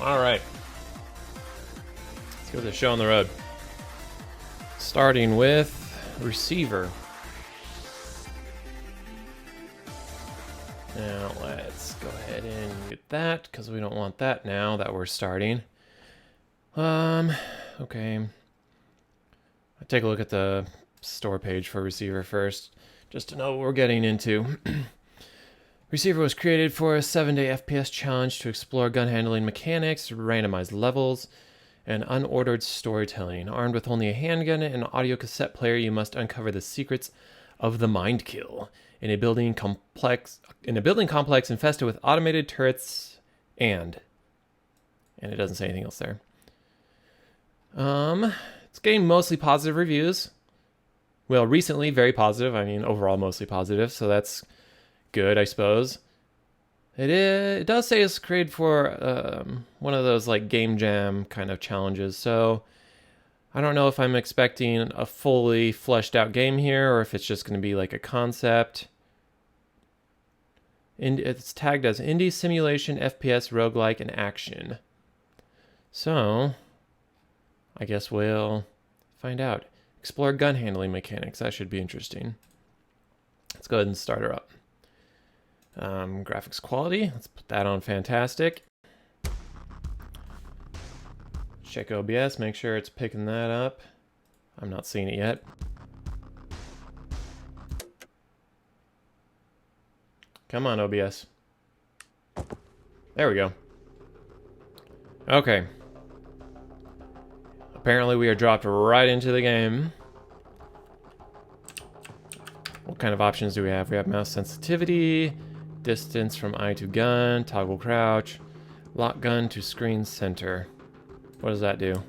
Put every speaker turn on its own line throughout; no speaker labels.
All right. Let's get the show on the road. Starting with receiver. Now let's go ahead and get that because we don't want that now that we're starting. Okay. I'll take a look at the store page for receiver first, just to know what we're getting into. Receiver was created for a 7-day FPS challenge to explore gun handling mechanics, randomized levels, and unordered storytelling. Armed with only a handgun and an audio cassette player, you must uncover the secrets of the mind kill in a building complex infested with automated turrets and it doesn't say anything else there. It's getting mostly positive reviews. Well, recently very positive. I mean, overall mostly positive, so that's good, I suppose. It does say it's created for one of those like game jam kind of challenges, so I don't know if I'm expecting a fully fleshed out game here or if it's just going to be like a concept. It's tagged as indie simulation, FPS, roguelike, and action. So I guess we'll find out. Explore gun handling mechanics. That should be interesting. Let's go ahead and start her up. Graphics quality. Let's put that on fantastic. Check OBS. Make sure it's picking that up. I'm not seeing it yet. Come on, OBS. There we go. Okay. Apparently we are dropped right into the game. What kind of options do we have? We have mouse sensitivity, distance from eye to gun, toggle crouch, lock gun to screen center. What does that do?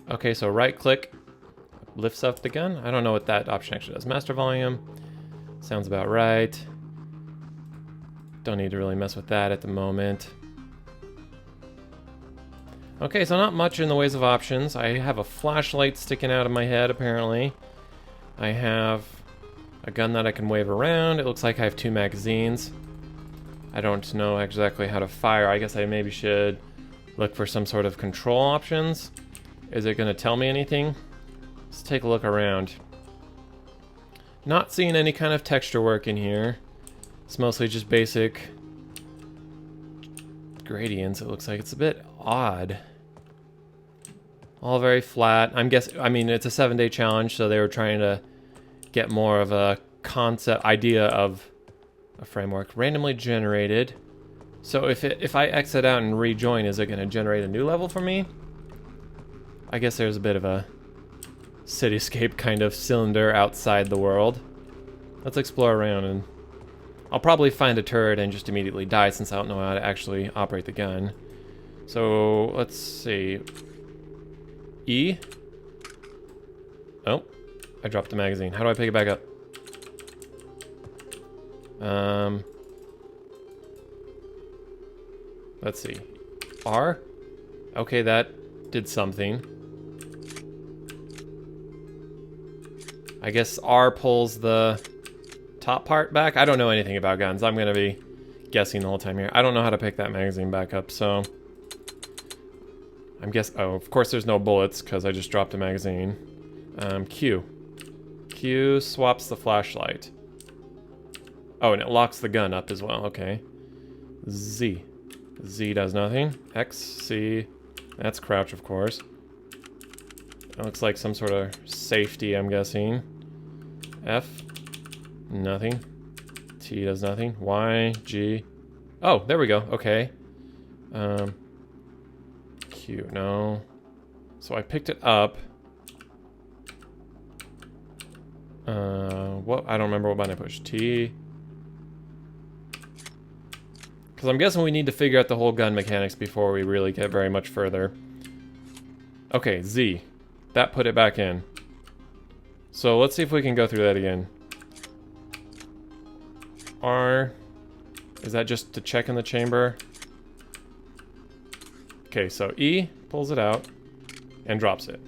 Okay, so right click lifts up the gun. I don't know what that option actually does. Master volume. Sounds about right. Don't need to really mess with that at the moment. Okay, so not much in the ways of options. I have a flashlight sticking out of my head, apparently. I have a gun that I can wave around. It looks like I have 2 magazines. I don't know exactly how to fire. I guess I maybe should look for some sort of control options. Is it going to tell me anything? Let's take a look around. Not seeing any kind of texture work in here. It's mostly just basic gradients. It looks like it's a bit odd. All very flat. I mean, it's a 7-day challenge, so they were trying to get more of a concept idea of a framework. Randomly generated. So if I exit out and rejoin, is it going to generate a new level for me? I guess there's a bit of a cityscape kind of cylinder outside the world. Let's explore around, and I'll probably find a turret and just immediately die since I don't know how to actually operate the gun. So let's see. E. Oh, I dropped the magazine. How do I pick it back up? Let's see. R. Okay, that did something. I guess R pulls the top part back. I don't know anything about guns. I'm gonna be guessing the whole time here. I don't know how to pick that magazine back up, so I'm guessing. Oh, of course there's no bullets because I just dropped a magazine. Q. Q swaps the flashlight. Oh, and it locks the gun up as well. Okay. Z. Z does nothing. X, C. That's crouch, of course. It looks like some sort of safety, I'm guessing. F. Nothing. T does nothing. Y, G. Oh, there we go. Okay. Q. No. So I picked it up. What? I don't remember what button I pushed. T. Because I'm guessing we need to figure out the whole gun mechanics before we really get very much further. Okay, Z. That put it back in. So let's see if we can go through that again. R. Is that just to check in the chamber? Okay, so E pulls it out and drops it.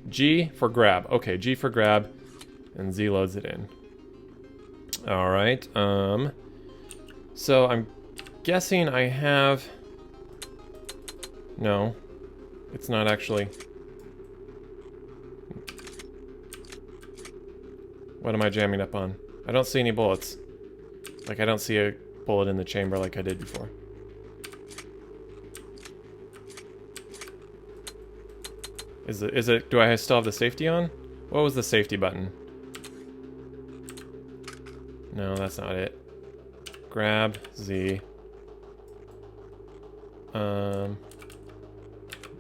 G for grab. Okay, G for grab. And Z loads it in. Alright, so I'm guessing I have... No. It's not actually... What am I jamming up on? I don't see any bullets. Like, I don't see a bullet in the chamber like I did before. Is it, do I still have the safety on? What was the safety button? No, that's not it. Grab, Z.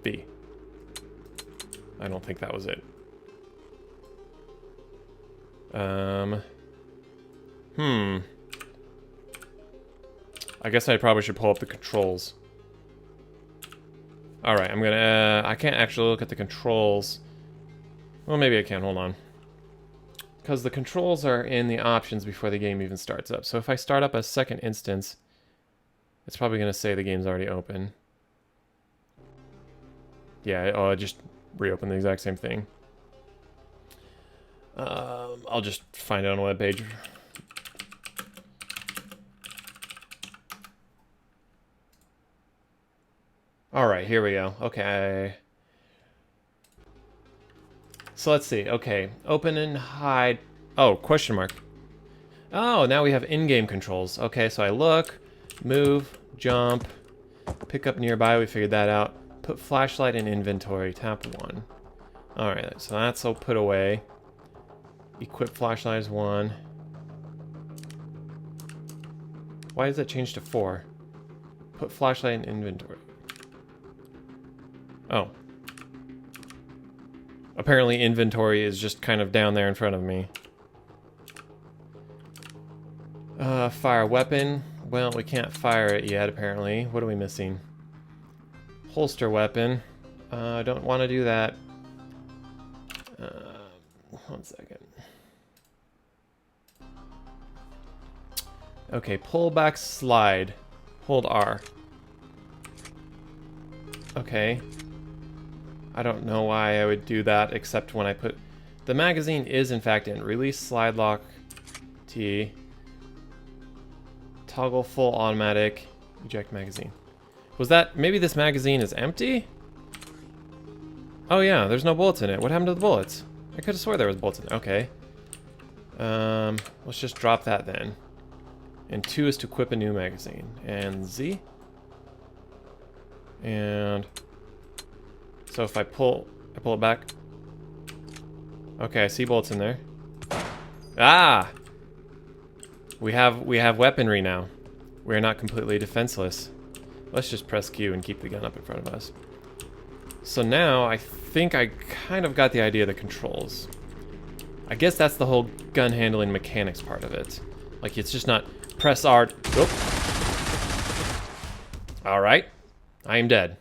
B. I don't think that was it. I guess I probably should pull up the controls. Alright, I'm gonna, I can't actually look at the controls. Well, maybe I can, hold on. Because the controls are in the options before the game even starts up. So if I start up a second instance, it's probably gonna say the game's already open. Yeah, I'll just reopen the exact same thing. I'll just find it on a web page. Alright, here we go. Okay. So let's see. Okay. Open and hide. Oh, question mark. Oh, now we have in-game controls. Okay, so I look, move, jump, pick up nearby. We figured that out. Put flashlight in inventory. Tap 1. Alright, so that's all put away. Equip flashlight is 1. Why does that change to 4? Put flashlight in inventory. Oh. Apparently inventory is just kind of down there in front of me. Fire weapon. Well, we can't fire it yet, apparently. What are we missing? Holster weapon. I don't want to do that. 1 second. Okay, pull back slide. Hold R. Okay. I don't know why I would do that, except when I put... The magazine is, in fact, in. Release slide lock T. Toggle full automatic. Eject magazine. Was that... Maybe this magazine is empty? Oh yeah, there's no bullets in it. What happened to the bullets? I could have swore there was bullets in it. Okay. Let's just drop that then. And 2 is to equip a new magazine. And Z. And... So if I pull it back. Okay, I see bullets in there. Ah! We have weaponry now. We are not completely defenseless. Let's just press Q and keep the gun up in front of us. So now I think I kind of got the idea of the controls. I guess that's the whole gun handling mechanics part of it. Like, it's just not press R. Oop. All right, I am dead.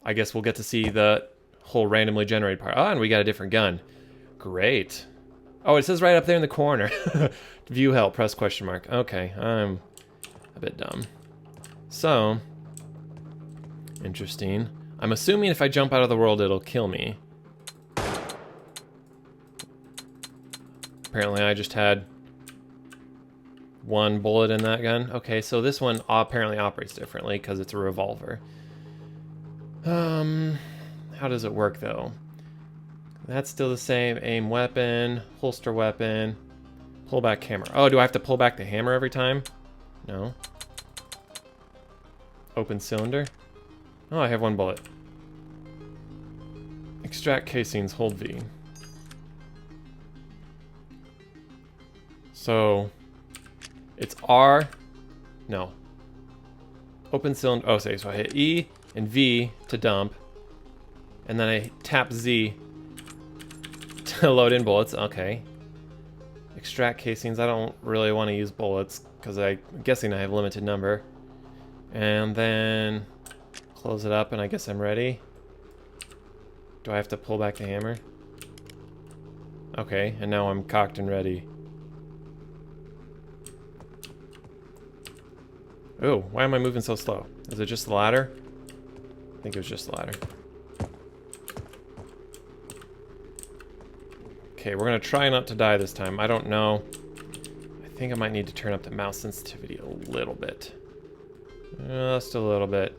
I guess we'll get to see the whole randomly generated part. Oh, and we got a different gun. Great. Oh, it says right up there in the corner. View help, press question mark. Okay, I'm a bit dumb. So, interesting. I'm assuming if I jump out of the world, it'll kill me. Apparently I just had 1 bullet in that gun. Okay, so this one apparently operates differently because it's a revolver. How does it work though? That's still the same. Aim weapon, holster weapon, pull back hammer. Oh, do I have to pull back the hammer every time? No. Open cylinder. Oh, I have 1 bullet. Extract casings, hold V. So, it's R. No. Open cylinder. Oh, say, so I hit E and V to dump. And then I tap Z to load in bullets. Okay. Extract casings. I don't really want to use bullets because I'm guessing I have a limited number. And then close it up and I guess I'm ready. Do I have to pull back the hammer? Okay, and now I'm cocked and ready. Oh, why am I moving so slow? Is it just the ladder? I think it was just the ladder. Okay, we're gonna try not to die this time. I don't know. I think I might need to turn up the mouse sensitivity a little bit. Just a little bit.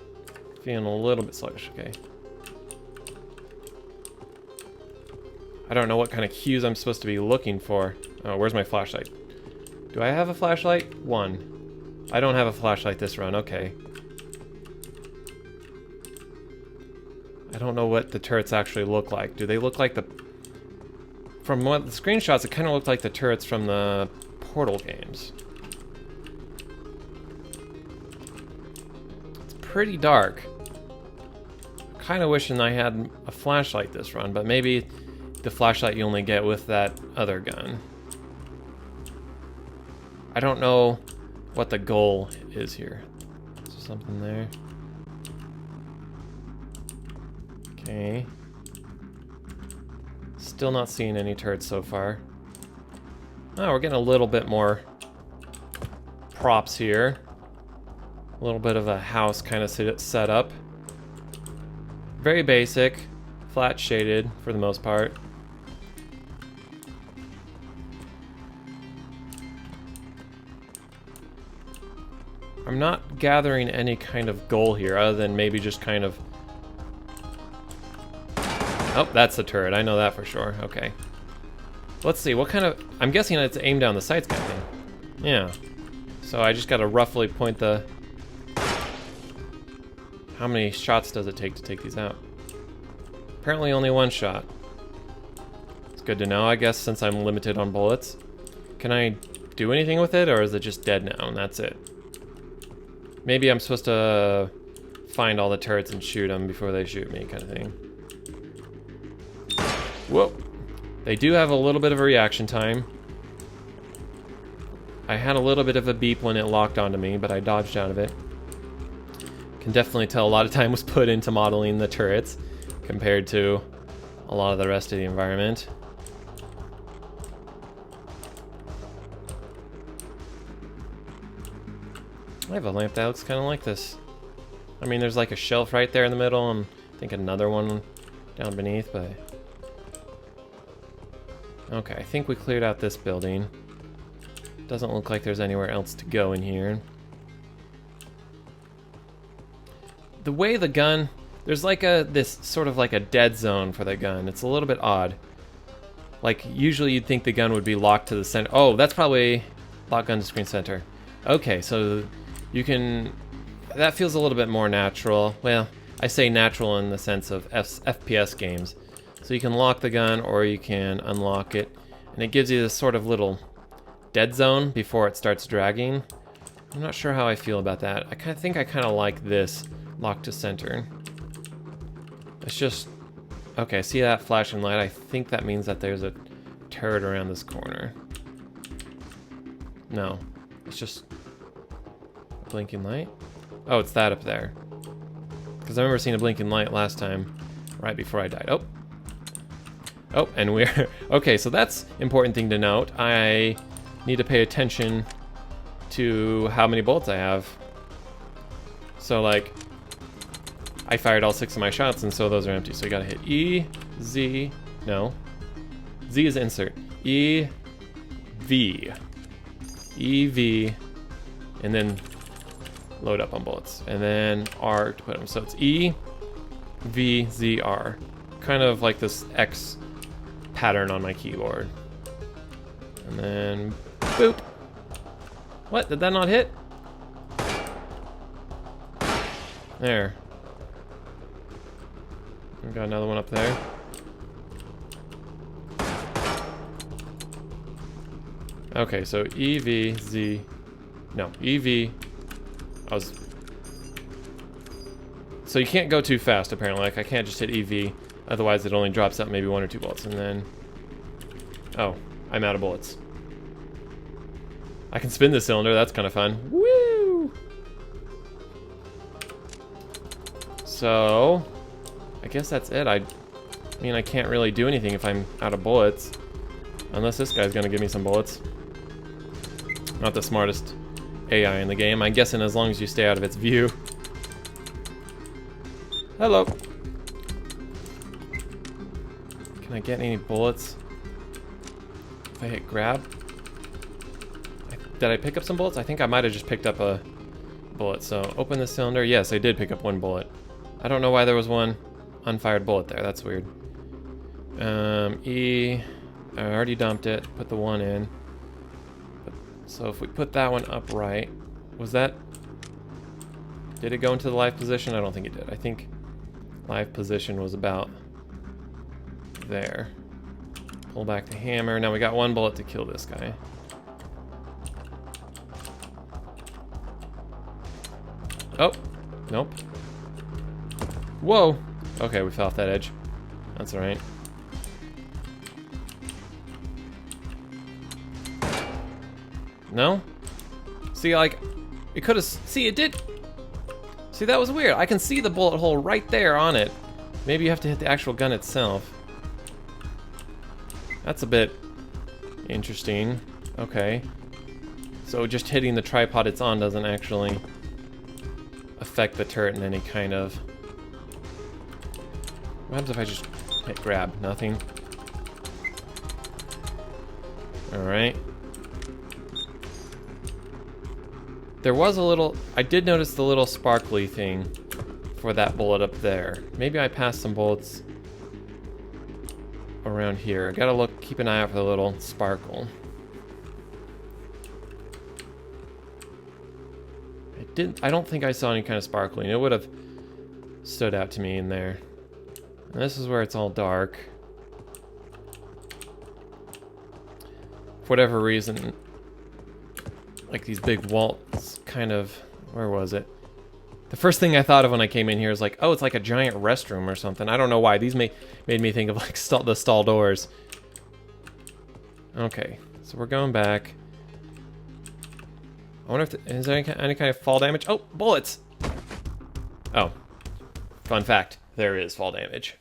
Feeling a little bit sluggish, okay. I don't know what kind of cues I'm supposed to be looking for. Oh, where's my flashlight? Do I have a flashlight? 1. I don't have a flashlight this run, okay. I don't know what the turrets actually look like. Do they look like the... From what the screenshots, it kind of looked like the turrets from the Portal games. It's pretty dark. Kind of wishing I had a flashlight this run, but maybe the flashlight you only get with that other gun. I don't know what the goal is here. Is there something there? Okay. Still not seeing any turrets so far. Oh, we're getting a little bit more props here. A little bit of a house kind of set up. Very basic, flat shaded for the most part. I'm not gathering any kind of goal here other than maybe just kind of... Oh, that's the turret. I know that for sure. Okay. Let's see, what kind of... I'm guessing it's aimed down the sights kind of thing. Yeah. So I just gotta roughly point the... How many shots does it take to take these out? Apparently only 1 shot. It's good to know, I guess, since I'm limited on bullets. Can I do anything with it, or is it just dead now and that's it? Maybe I'm supposed to find all the turrets and shoot them before they shoot me, kind of thing. Whoa! They do have a little bit of a reaction time. I had a little bit of a beep when it locked onto me, but I dodged out of it. Can definitely tell a lot of time was put into modeling the turrets compared to a lot of the rest of the environment. I have a lamp that looks kind of like this. I mean, there's like a shelf right there in the middle, and I think another one down beneath, but... Okay, I think we cleared out this building. Doesn't look like there's anywhere else to go in here. The way the gun... There's like this sort of like a dead zone for the gun. It's a little bit odd. Like, usually you'd think the gun would be locked to the center. Oh, that's probably lock gun to screen center. Okay, so you can... That feels a little bit more natural. Well, I say natural in the sense of FPS games. So you can lock the gun or you can unlock it. And it gives you this sort of little dead zone before it starts dragging. I'm not sure how I feel about that. I think I kind of like this lock to center. It's just... Okay, see that flashing light? I think that means that there's a turret around this corner. No, it's just a blinking light. Oh, it's that up there. Because I remember seeing a blinking light last time, right before I died. Oh. Oh, and we're... Okay, so that's important thing to note. I need to pay attention to how many bullets I have. So, like, I fired all 6 of my shots, and so those are empty. So you gotta hit E, Z... No. Z is insert. E, V. E, V, and then load up on bullets. And then R to put them. So it's E, V, Z, R. Kind of like this X pattern on my keyboard. And then boop. What? Did that not hit? There. We've got another one up there. Okay, so E, V, Z. No, E, V. So you can't go too fast, apparently. Like, I can't just hit EV, otherwise it only drops out maybe 1 or 2 bullets, and then... Oh, I'm out of bullets. I can spin the cylinder, that's kind of fun. Woo! So... I guess that's it. I mean, I can't really do anything if I'm out of bullets. Unless this guy's gonna give me some bullets. Not the smartest AI in the game. I'm guessing as long as you stay out of its view. Hello. Can I get any bullets? If I hit grab? Did I pick up some bullets? I think I might have just picked up a bullet. So open the cylinder. Yes, I did pick up one bullet. I don't know why there was one unfired bullet there. That's weird. E. I already dumped it. Put the one in. So if we put that one upright, was that... Did it go into the live position? I don't think it did. I think live position was about there. Pull back the hammer. Now we got one bullet to kill this guy. Oh, nope. Whoa. Okay, we fell off that edge. That's all right. No? See, like, it could have... See, it did... See, that was weird. I can see the bullet hole right there on it. Maybe you have to hit the actual gun itself. That's a bit interesting. Okay. So just hitting the tripod it's on doesn't actually affect the turret in any kind of... What happens if I just hit grab? Nothing. Alright. There was a little... I did notice the little sparkly thing for that bullet up there. Maybe I passed some bullets around here. I gotta look, keep an eye out for the little sparkle. I don't think I saw any kind of sparkling. It would have stood out to me in there. And this is where it's all dark. For whatever reason, like these big vaults kind of... Where was it? The first thing I thought of when I came in here is like, oh, it's like a giant restroom or something. I don't know why. These made me think of like the stall doors. Okay, so we're going back. I wonder if is there any kind of fall damage? Oh, bullets! Oh, fun fact, there is fall damage.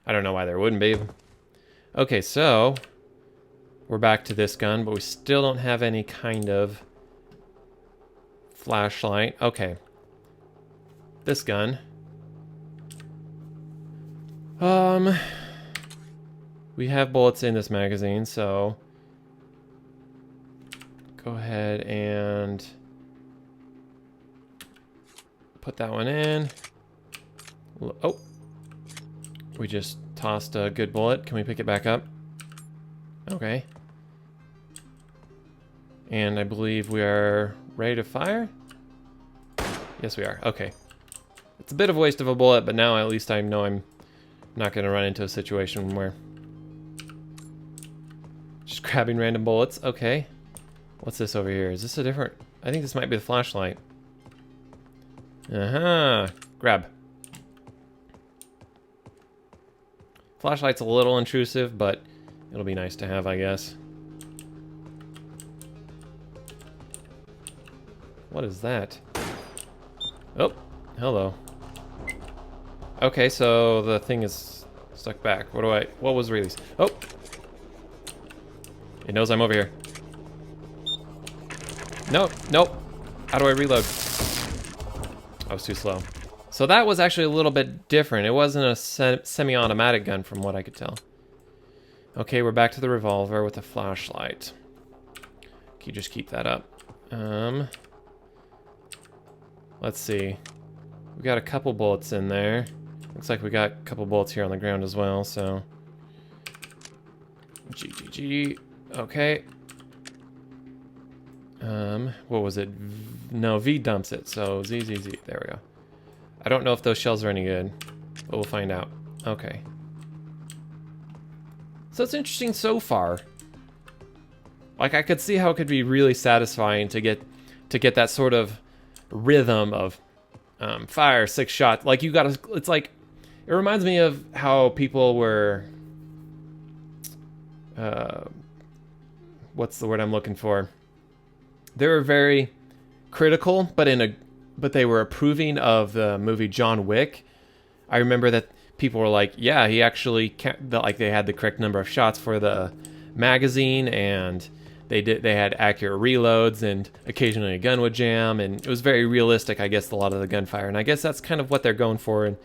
I don't know why there wouldn't be. Okay, so we're back to this gun, but we still don't have any kind of flashlight. Okay. This gun. We have bullets in this magazine, so go ahead and put that one in. Oh. We just tossed a good bullet. Can we pick it back up? Okay. And I believe we are ready to fire? Yes, we are. Okay. It's a bit of a waste of a bullet, but now at least I know I'm not going to run into a situation where... Just grabbing random bullets. Okay. What's this over here? Is this a different... I think this might be the flashlight. Uh-huh. Grab. Flashlight's a little intrusive, but it'll be nice to have, I guess. What is that? Oh, hello. Okay, so the thing is stuck back. What was released? Oh! It knows I'm over here. No, nope. How do I reload? I was too slow. So that was actually a little bit different. It wasn't a semi-automatic gun from what I could tell. Okay, we're back to the revolver with a flashlight. Can you just keep that up? Let's see. We got a couple bullets in there. Looks like we got a couple bullets here on the ground as well, so... GGG. Okay. What was it? No, V dumps it, so Z. There we go. I don't know if those shells are any good, but we'll find out. Okay. So it's interesting so far. Like, I could see how it could be really satisfying to get that sort of rhythm of fire, 6 shots. Like, you gotta... It's like... It reminds me of how people were... what's the word I'm looking for? They were very critical, but they were approving of the movie John Wick. I remember that people were like, yeah, he actually like they had the correct number of shots for the magazine, and they had accurate reloads, and occasionally a gun would jam, and it was very realistic, I guess, a lot of the gunfire. And I guess that's kind of what they're going for in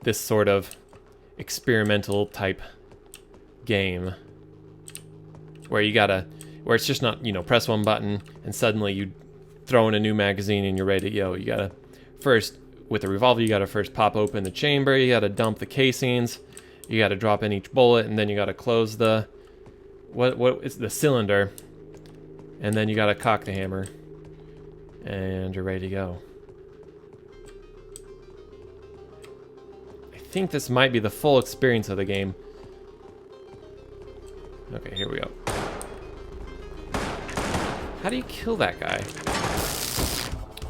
this sort of experimental type game, where it's just not, press one button and suddenly you throw in a new magazine and you're ready to go. You gotta first, with the revolver, you gotta first pop open the chamber, you gotta dump the casings, you gotta drop in each bullet, and then you gotta close the, what is the cylinder, and then you gotta cock the hammer, and you're ready to go. I think this might be the full experience of the game. Okay, here we go. How do you kill that guy?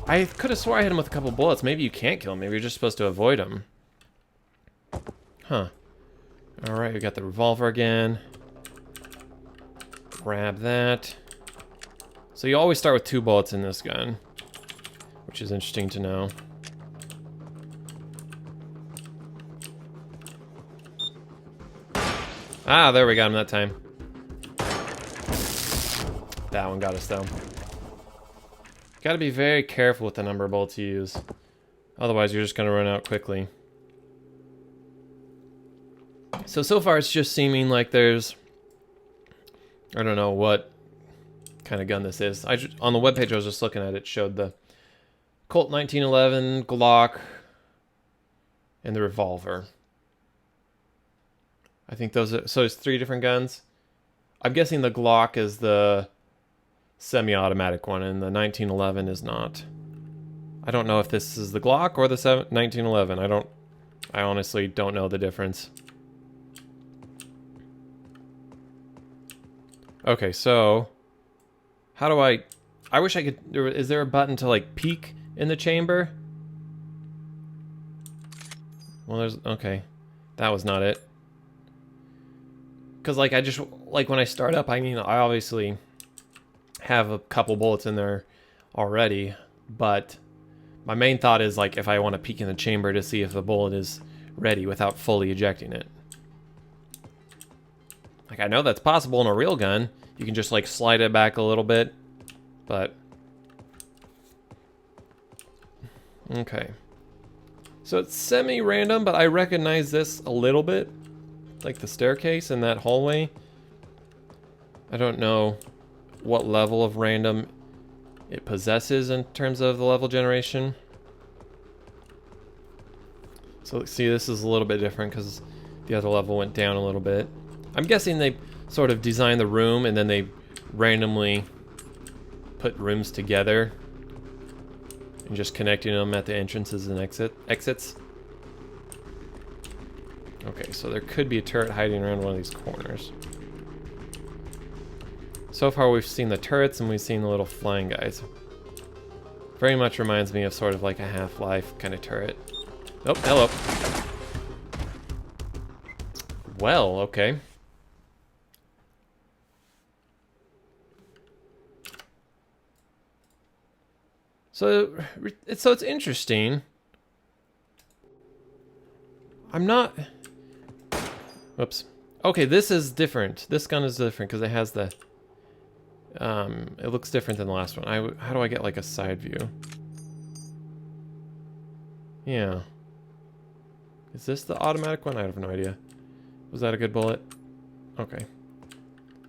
I could have swore I hit him with a couple bullets. Maybe you can't kill him. Maybe you're just supposed to avoid him. Huh. Alright, we got the revolver again. Grab that. So you always start with 2 bullets in this gun, which is interesting to know. Ah, there we got him that time. That one got us though. Gotta be very careful with the number of bullets you use. Otherwise you're just gonna run out quickly. So far it's just seeming like there's... I don't know what kind of gun this is. On the webpage I was just looking at, it showed the Colt 1911, Glock, and the revolver. I think those are... So it's 3 different guns. I'm guessing the Glock is the semi-automatic one, and the 1911 is not. I don't know if this is the Glock or the 1911. I honestly don't know the difference. Okay, so how do I wish I could... Is there a button to like peek in the chamber? Well, there's... Okay, that was not it. Because like I just... Like when I start up, I mean, I obviously have a couple bullets in there already, but my main thought is like if I want to peek in the chamber to see if the bullet is ready without fully ejecting it. Like I know that's possible in a real gun. You can just like slide it back a little bit, but okay. So it's semi-random, but I recognize this a little bit, like the staircase in that hallway. I don't know what level of random it possesses in terms of the level generation. So see, this is a little bit different because the other level went down a little bit. I'm guessing they sort of designed the room and then they randomly put rooms together and just connecting them at the entrances and exits. Okay, so there could be a turret hiding around one of these corners. So far we've seen the turrets and we've seen the little flying guys. Very much reminds me of sort of like a Half-Life kind of turret. Oh, hello. Well, okay. So it's interesting. I'm not... Whoops. Okay, this is different. This gun is different because it has the... it looks different than the last one. How do I get like a side view? Yeah. Is this the automatic one? I have no idea. Was that a good bullet? Okay.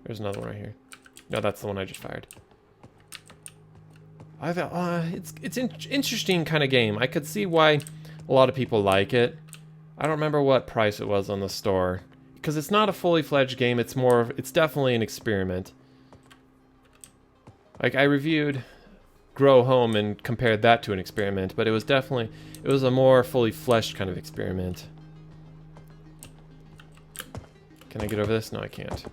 There's another one right here. No, that's the one I just fired. I thought, it's an interesting kind of game. I could see why a lot of people like it. I don't remember what price it was on the store. Because it's not a fully fledged game, it's definitely an experiment. Like, I reviewed Grow Home and compared that to an experiment, but it was a more fully fleshed kind of experiment. Can I get over this? No, I can't.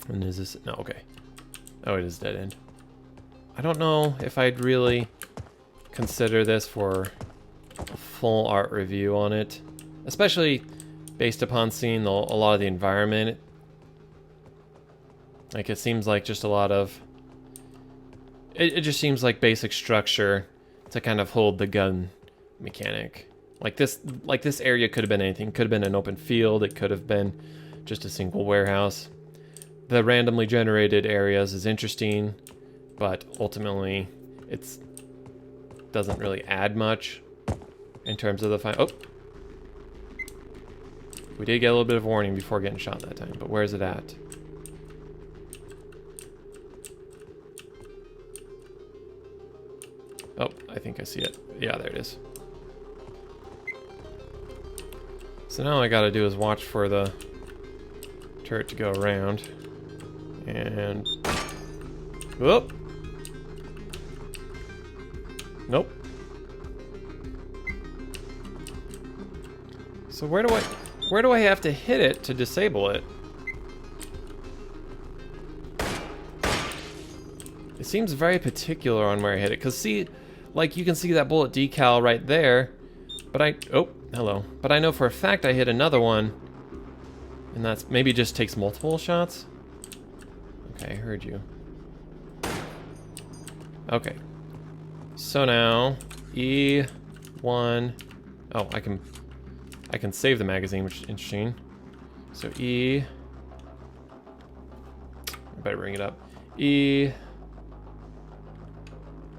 And is this... No, okay. Oh, it is dead end. I don't know if I'd really consider this for a full art review on it. Especially based upon seeing a lot of the environment. Like, it seems like just a lot of... It just seems like basic structure to kind of hold the gun mechanic. Like this area could have been anything. It could have been an open field. It could have been just a single warehouse. The randomly generated areas is interesting, but ultimately it doesn't really add much in terms of the final... Oh! We did get a little bit of warning before getting shot that time, but where is it at? think I see it. Yeah, there it is. So now all I gotta do is watch for the turret to go around. And... whoop! Nope. So where do I have to hit it to disable it? It seems very particular on where I hit it, because see, like you can see that bullet decal right there, but oh, hello. But I know for a fact I hit another one, and that's, maybe it just takes multiple shots? Okay, I heard you. Okay. So now, E1, oh, I can save the magazine, which is interesting. So I better bring it up. E,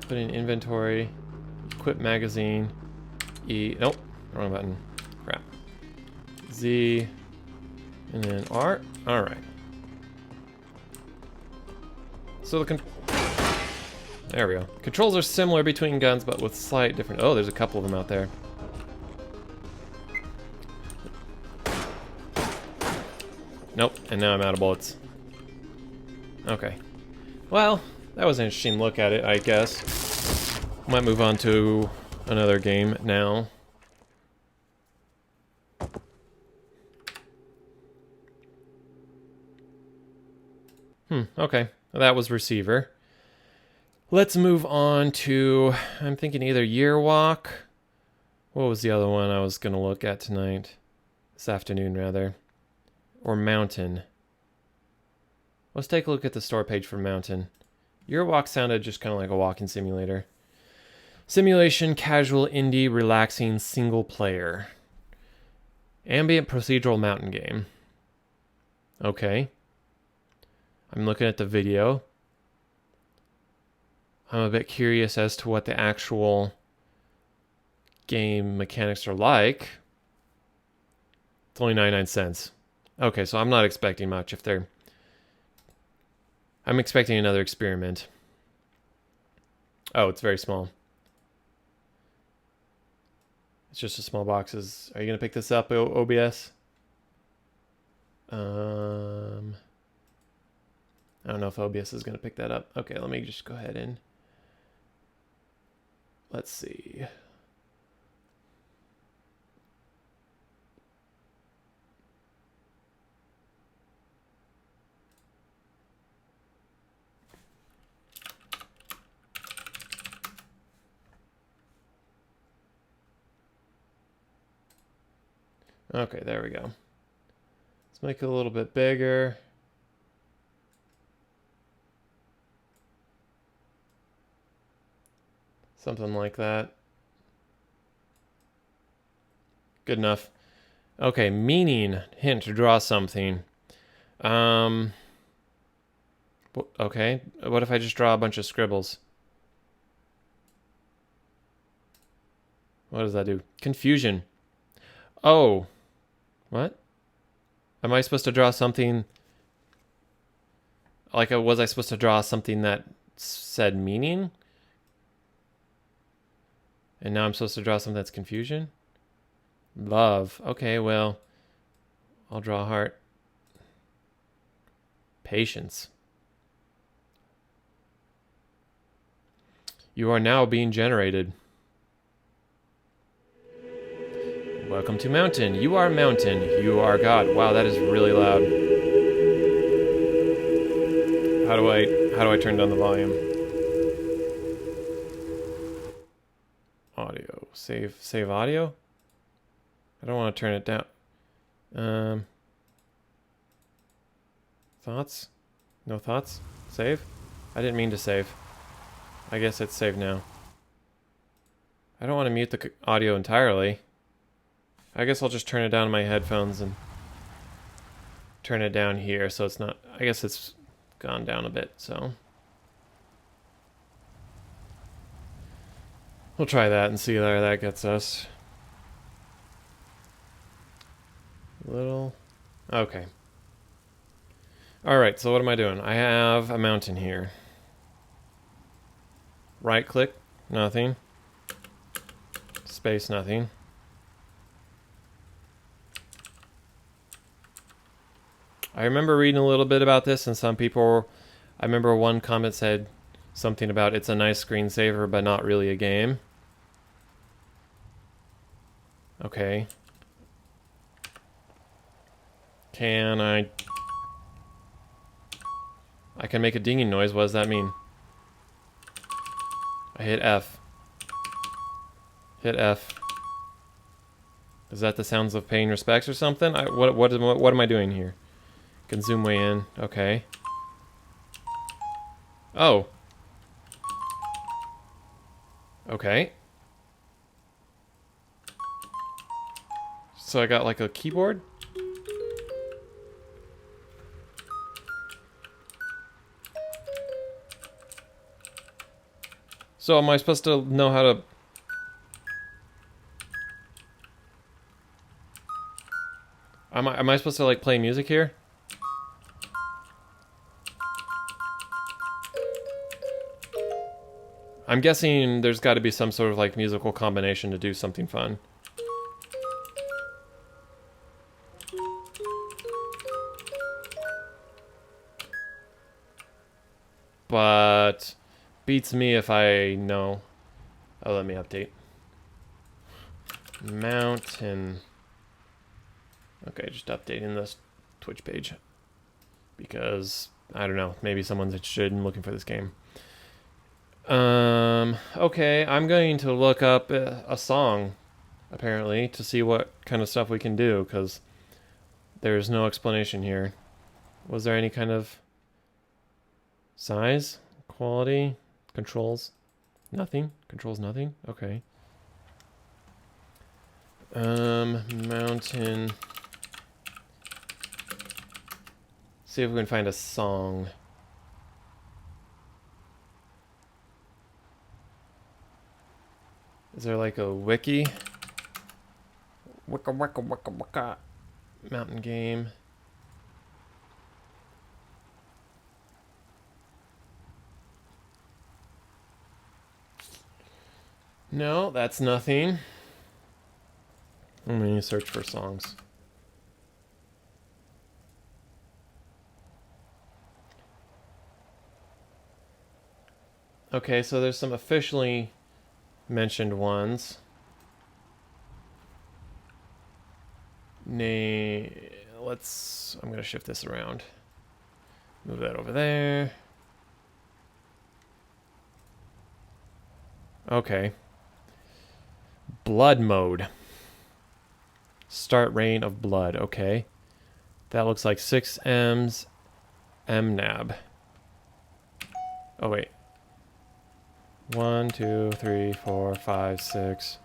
put in inventory, equip magazine, E, nope, wrong button, crap. Z, and then R, all right. So there we go. Controls are similar between guns, but with slight different, oh, there's a couple of them out there. Nope, and now I'm out of bullets. Okay. Well, that was an interesting look at it, I guess. Might move on to another game now. Okay. That was receiver. Let's move on to, I'm thinking either Year Walk. What was the other one I was going to look at tonight? This afternoon, rather. Or Mountain. Let's take a look at the store page for Mountain. Year Walk sounded just kind of like a walking simulator. Simulation, casual, indie, relaxing, single player. Ambient procedural mountain game. Okay. I'm looking at the video. I'm a bit curious as to what the actual game mechanics are like. It's only 99 cents. Okay, so I'm not expecting much if they're... I'm expecting another experiment. Oh, it's very small. It's just a small boxes. Are you going to pick this up, OBS? I don't know if OBS is going to pick that up. Okay, let me just go ahead and... let's see. Okay, there we go. Let's make it a little bit bigger. Something like that. Good enough. Okay, meaning, hint, to draw something. Okay, what if I just draw a bunch of scribbles? What does that do? Confusion. Oh. What? Am I supposed to draw something... like, was I supposed to draw something that said meaning? And now I'm supposed to draw something that's confusion? Love. Okay, well, I'll draw a heart. Patience. You are now being generated. Welcome to Mountain. You are Mountain. You are God. Wow, that is really loud. How do I turn down the volume? Audio. Save audio? I don't want to turn it down. Thoughts? No thoughts? Save? I didn't mean to save. I guess it's saved now. I don't want to mute the audio entirely. I guess I'll just turn it down in my headphones and turn it down here so it's not... I guess it's gone down a bit, so... we'll try that and see where that gets us. Little... okay. Alright, so what am I doing? I have a mountain here. Right click, nothing. Space, nothing. I remember reading a little bit about this, and some people... I remember one comment said something about it's a nice screensaver, but not really a game. Okay. Can I can make a dinging noise. What does that mean? I hit F. Hit F. Is that the sounds of paying respects or something? What am I doing here? Can zoom way in. Okay. Oh. Okay. So I got like a keyboard? So am I supposed to know how to... Am I supposed to like play music here? I'm guessing there's got to be some sort of like musical combination to do something fun. But beats me if I know. Oh, let me update. Mountain. Okay, just updating this Twitch page. Because, I don't know, maybe someone's interested in looking for this game. Okay, I'm going to look up a song, apparently, to see what kind of stuff we can do, because there's no explanation here. Was there any kind of size, quality, controls? Nothing? Controls nothing? Okay. Mountain. See if we can find a song. Is there like a wiki? Wicka wicka wicka wicka. Mountain game. No, that's nothing. I'm going to search for songs. Okay, so there's some officially mentioned ones. I'm going to shift this around. Move that over there. Okay. Blood mode. Start Rain of Blood. Okay. That looks like 6Ms MNAB. Oh, wait. 1, 2, 3, 4, 5, 6.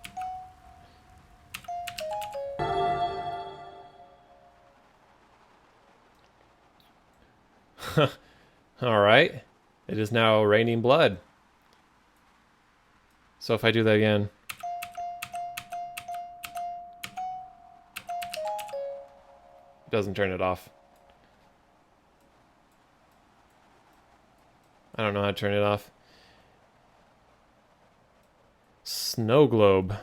Alright. It is now raining blood. So if I do that again. It doesn't turn it off. I don't know how to turn it off. Snow globe.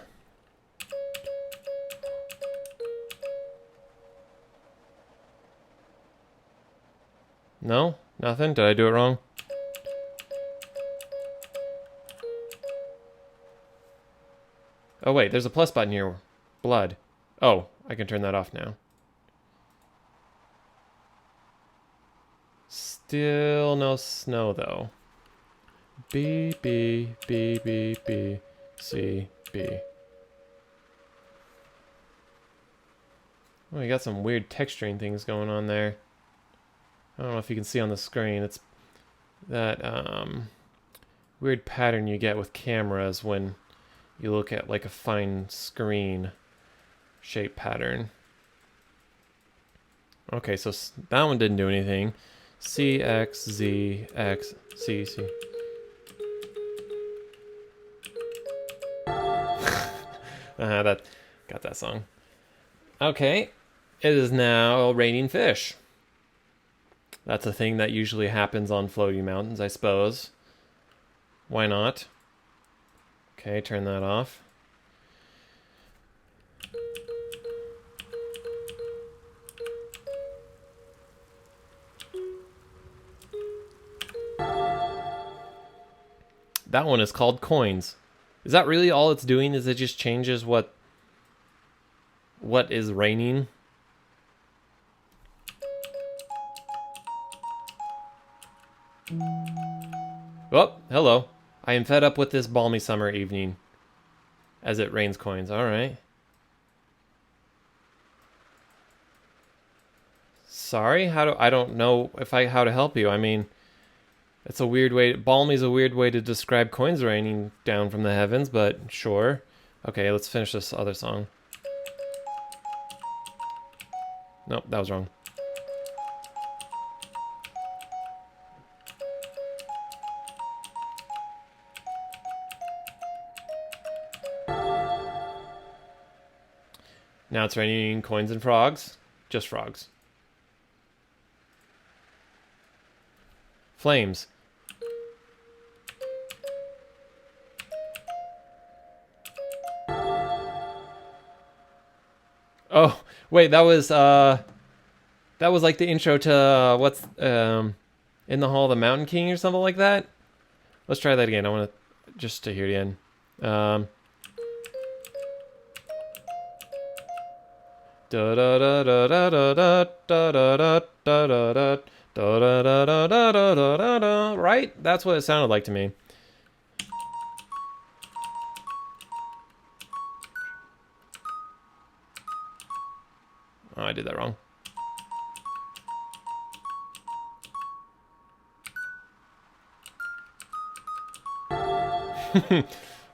No? Nothing? Did I do it wrong? Oh wait, there's a plus button here. Blood. Oh, I can turn that off now. Still no snow though. B, B, B, B, B, C, B. Oh, you got some weird texturing things going on there. I don't know if you can see on the screen. It's that weird pattern you get with cameras when you look at like a fine screen shape pattern. Okay, so that one didn't do anything. C, X, Z, X, C, C. That got that song. Okay, it is now raining fish. That's a thing that usually happens on floating mountains, I suppose. Why not? Okay, turn that off. That one is called coins. Is that really all it's doing? Is it just changes what is raining? Oh, hello. I am fed up with this balmy summer evening as it rains coins. All right. Sorry, I don't know how to help you. I mean, it's a weird way. Balmy is a weird way to describe coins raining down from the heavens, but sure. Okay, let's finish this other song. Nope, that was wrong. Now it's raining coins and frogs. Just frogs. Flames. Oh, wait, that was like the intro to what's In the Hall of the Mountain King or something like that. Let's try that again. I want to just to hear it again. Da da da da da da da da da da da da. Right? That's what it sounded like to me. Oh, I did that wrong.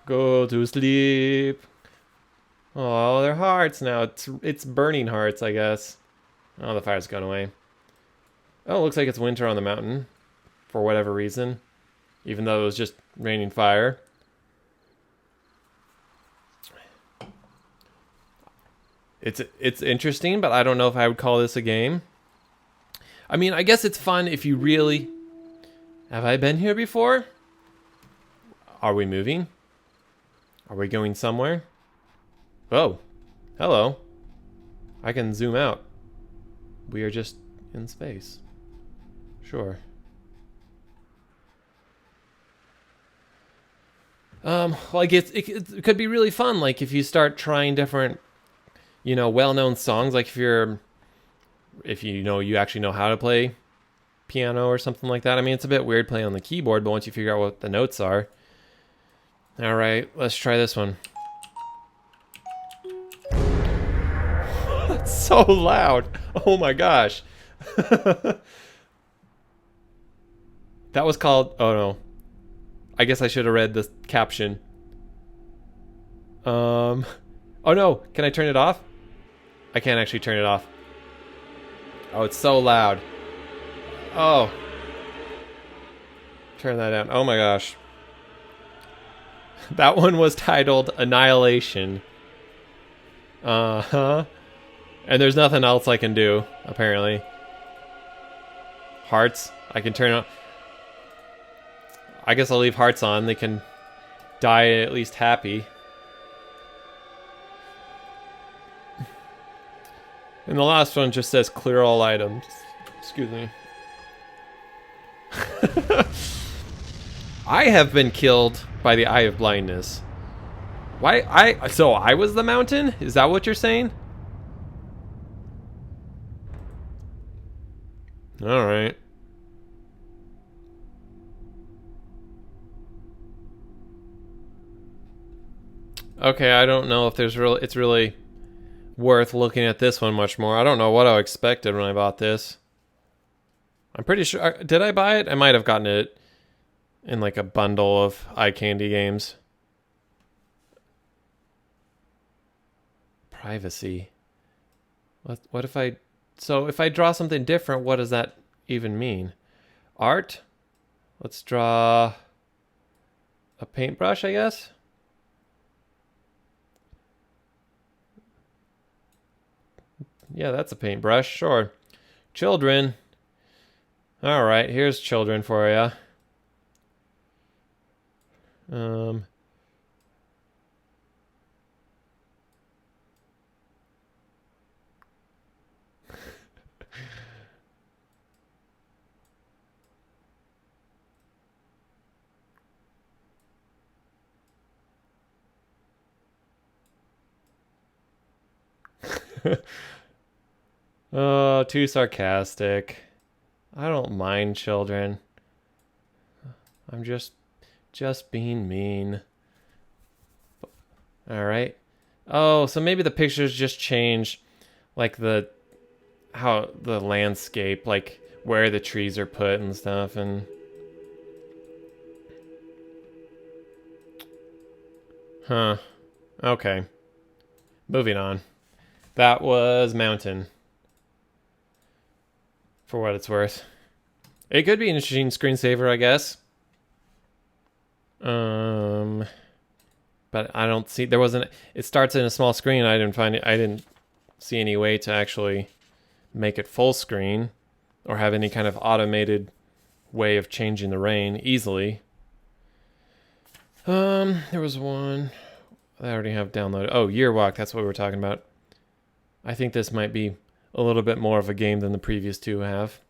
Go to sleep. Oh, they're hearts now. It's burning hearts, I guess. Oh, the fire's gone away. Oh, it looks like it's winter on the mountain for whatever reason, even though it was just raining fire. It's interesting, but I don't know if I would call this a game. I mean, I guess it's fun if you really... Have I been here before? Are we moving? Are we going somewhere? Oh, hello. I can zoom out. We are just in space. Sure. Like it could be really fun. Like if you start trying different, well-known songs. Like if you actually know how to play piano or something like that. I mean, it's a bit weird playing on the keyboard, but once you figure out what the notes are. All right, let's try this one. That's so loud. Oh my gosh. That was called... Oh no. I guess I should have read the caption. Oh no. Can I turn it off? I can't actually turn it off. Oh, it's so loud. Oh. Turn that down. Oh my gosh. That one was titled Annihilation. Uh-huh. And there's nothing else I can do, apparently. Hearts. I can turn on... I guess I'll leave hearts on. They can die at least happy. And the last one just says clear all items. Excuse me. I have been killed by the Eye of Blindness. Why? So I was the mountain? Is that what you're saying? All right. Okay, I don't know if it's really worth looking at this one much more. I don't know what I expected when I bought this. I'm pretty sure... Did I buy it? I might have gotten it in like a bundle of eye candy games. Privacy. What if I... So if I draw something different, what does that even mean? Art? Let's draw a paintbrush, I guess. Yeah, that's a paintbrush, sure. Children. All right, here's children for you. Oh, too sarcastic. I don't mind children. I'm just being mean. All right. Oh, so maybe the pictures just change, like how the landscape, like where the trees are put and stuff, and huh. Okay. Moving on. That was mountain. For what it's worth. It could be an interesting screensaver, I guess. But I don't see, there wasn't, it starts in a small screen. I didn't see any way to actually make it full screen or have any kind of automated way of changing the rain easily. There was one I already have downloaded. Oh, Year Walk, that's what we were talking about. I think this might be a little bit more of a game than the previous two have.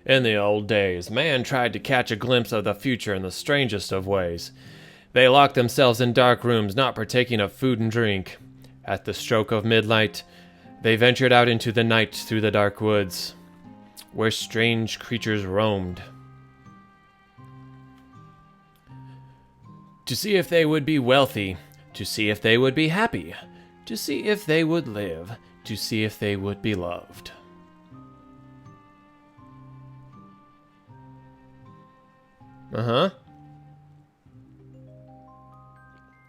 In the old days, man tried to catch a glimpse of the future in the strangest of ways. They locked themselves in dark rooms, not partaking of food and drink. At the stroke of midnight, they ventured out into the night through the dark woods, where strange creatures roamed. To see if they would be wealthy, to see if they would be happy, to see if they would live, to see if they would be loved. Uh-huh.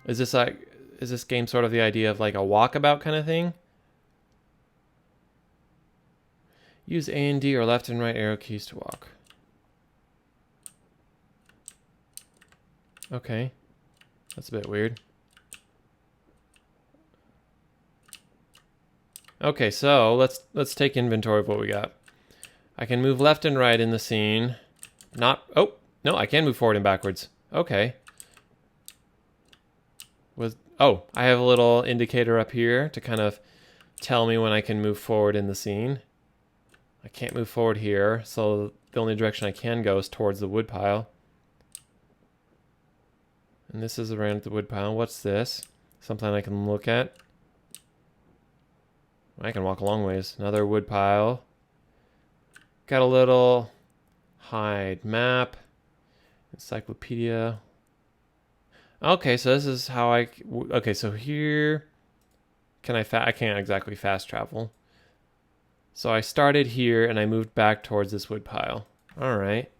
Is this game sort of the idea of like a walkabout kind of thing? Use A and D or left and right arrow keys to walk. Okay. That's a bit weird. Okay, so let's take inventory of what we got. I can move left and right in the scene. Oh, no, I can move forward and backwards. Okay. I have a little indicator up here to kind of tell me when I can move forward in the scene. I can't move forward here, so the only direction I can go is towards the woodpile. And this is around the woodpile. What's this? Something I can look at. I can walk a long ways. Another woodpile. Got a little hide map. Encyclopedia. Okay, so this is how okay, so here I can't exactly fast travel. So I started here and I moved back towards this wood pile. All right.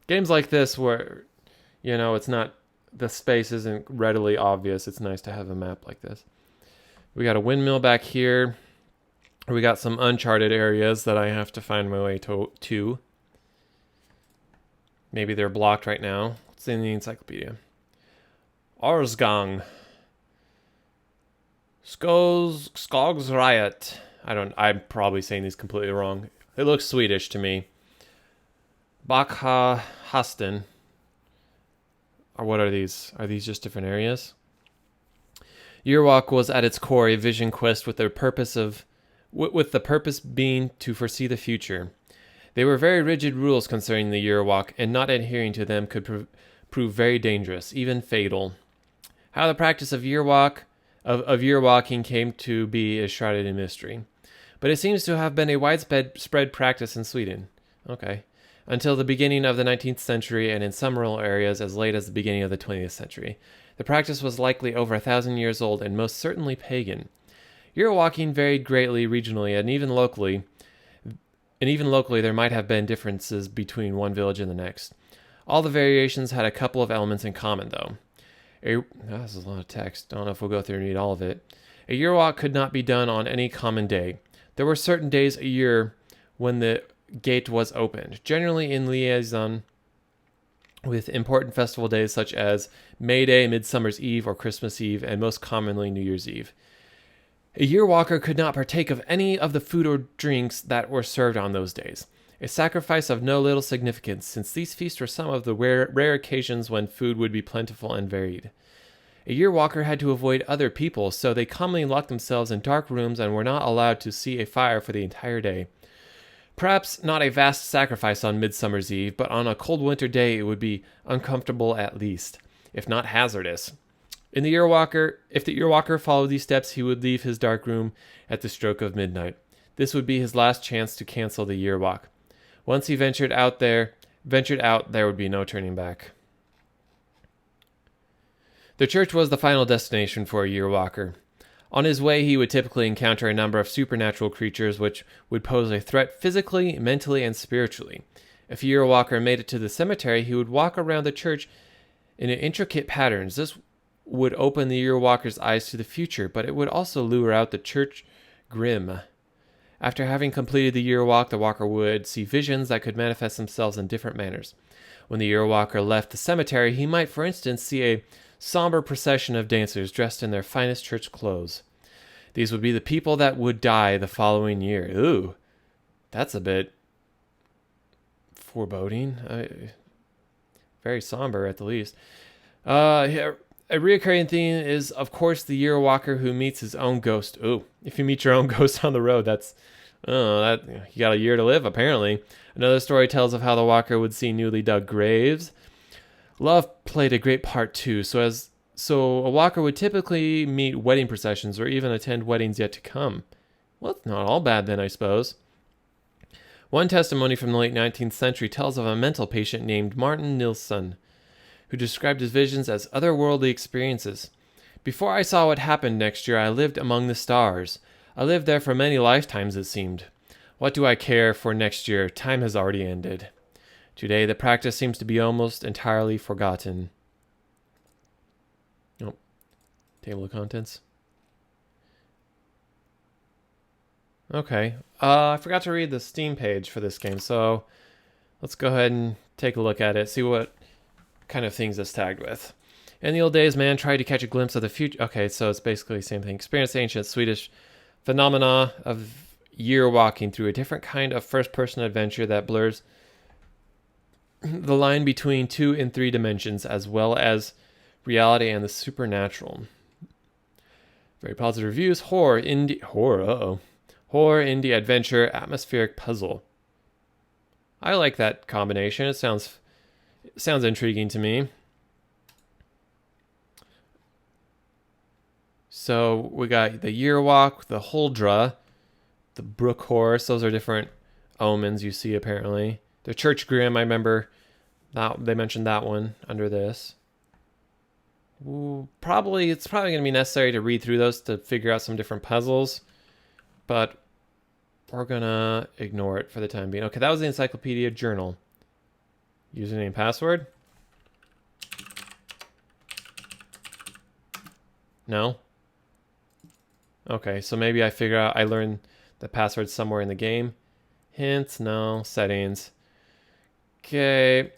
Games like this where, it's not, the space isn't readily obvious. It's nice to have a map like this. We got a windmill back here. We got some uncharted areas that I have to find my way to. Maybe they're blocked right now. It's in the encyclopedia. Orsgang. Skogs Riot. I'm probably saying these completely wrong. It looks Swedish to me. Bakha Hasten. Or what are these? Are these just different areas? Yearwalk was at its core a vision quest with the purpose being to foresee the future. They were very rigid rules concerning the Yearwalk, and not adhering to them could prove very dangerous, even fatal. How the practice of yearwalking came to be is shrouded in mystery. But it seems to have been a widespread practice in Sweden. Okay. Until the beginning of the 19th century, and in some rural areas as late as the beginning of the 20th century. The practice was likely over 1,000 years old and most certainly pagan. Yearwalking varied greatly regionally, and even locally there might have been differences between one village and the next. All the variations had a couple of elements in common, though. This is a lot of text. I don't know if we'll go through and read all of it. A yearwalk could not be done on any common day. There were certain days a year when the gate was opened, generally in liaison with important festival days such as May Day, Midsummer's Eve, or Christmas Eve, and most commonly New Year's Eve. A yearwalker could not partake of any of the food or drinks that were served on those days. A sacrifice of no little significance, since these feasts were some of the rare occasions when food would be plentiful and varied. A year walker had to avoid other people, so they commonly locked themselves in dark rooms and were not allowed to see a fire for the entire day. Perhaps not a vast sacrifice on Midsummer's Eve, but on a cold winter day it would be uncomfortable at least, if not hazardous. If the year walker followed these steps, he would leave his dark room at the stroke of midnight. This would be his last chance to cancel the year walk. Once he ventured out, there would be no turning back. The church was the final destination for a year walker. On his way, he would typically encounter a number of supernatural creatures which would pose a threat physically, mentally, and spiritually. If a year walker made it to the cemetery, he would walk around the church in intricate patterns. This would open the year walker's eyes to the future, but it would also lure out the church grim. After having completed the year walk, the walker would see visions that could manifest themselves in different manners. When the year walker left the cemetery, he might, for instance, see a somber procession of dancers dressed in their finest church clothes. These would be the people that would die the following year. Ooh, that's a bit foreboding. Very somber, at the least. A reoccurring theme is, of course, the year walker who meets his own ghost. Ooh, if you meet your own ghost on the road, you got a year to live, apparently. Another story tells of how the walker would see newly dug graves. Love played a great part too, so a walker would typically meet wedding processions or even attend weddings yet to come. Well, it's not all bad then, I suppose. One testimony from the late 19th century tells of a mental patient named Martin Nilsson, who described his visions as otherworldly experiences. Before I saw what happened next year, I lived among the stars. I lived there for many lifetimes, it seemed. What do I care for next year? Time has already ended. Today, the practice seems to be almost entirely forgotten. Oh, table of contents. Okay. I forgot to read the Steam page for this game, so let's go ahead and take a look at it, see what kind of things it's tagged with. In the old days, man tried to catch a glimpse of the future. Okay, so it's basically the same thing. Experience the ancient Swedish phenomena of year walking through a different kind of first-person adventure that blurs the line between 2 and 3 dimensions, as well as reality and the supernatural. Very positive reviews. Horror, indie adventure, atmospheric puzzle. I like that combination. It sounds intriguing to me. So we got the year walk, the Huldra, the brook horse. Those are different omens you see apparently. The church grim, I remember that they mentioned that one under this. It's probably going to be necessary to read through those to figure out some different puzzles, but we're going to ignore it for the time being. Okay, that was the encyclopedia journal. Username, password? No? Okay, so maybe I learned the password somewhere in the game. Hints, no. Settings. Okay.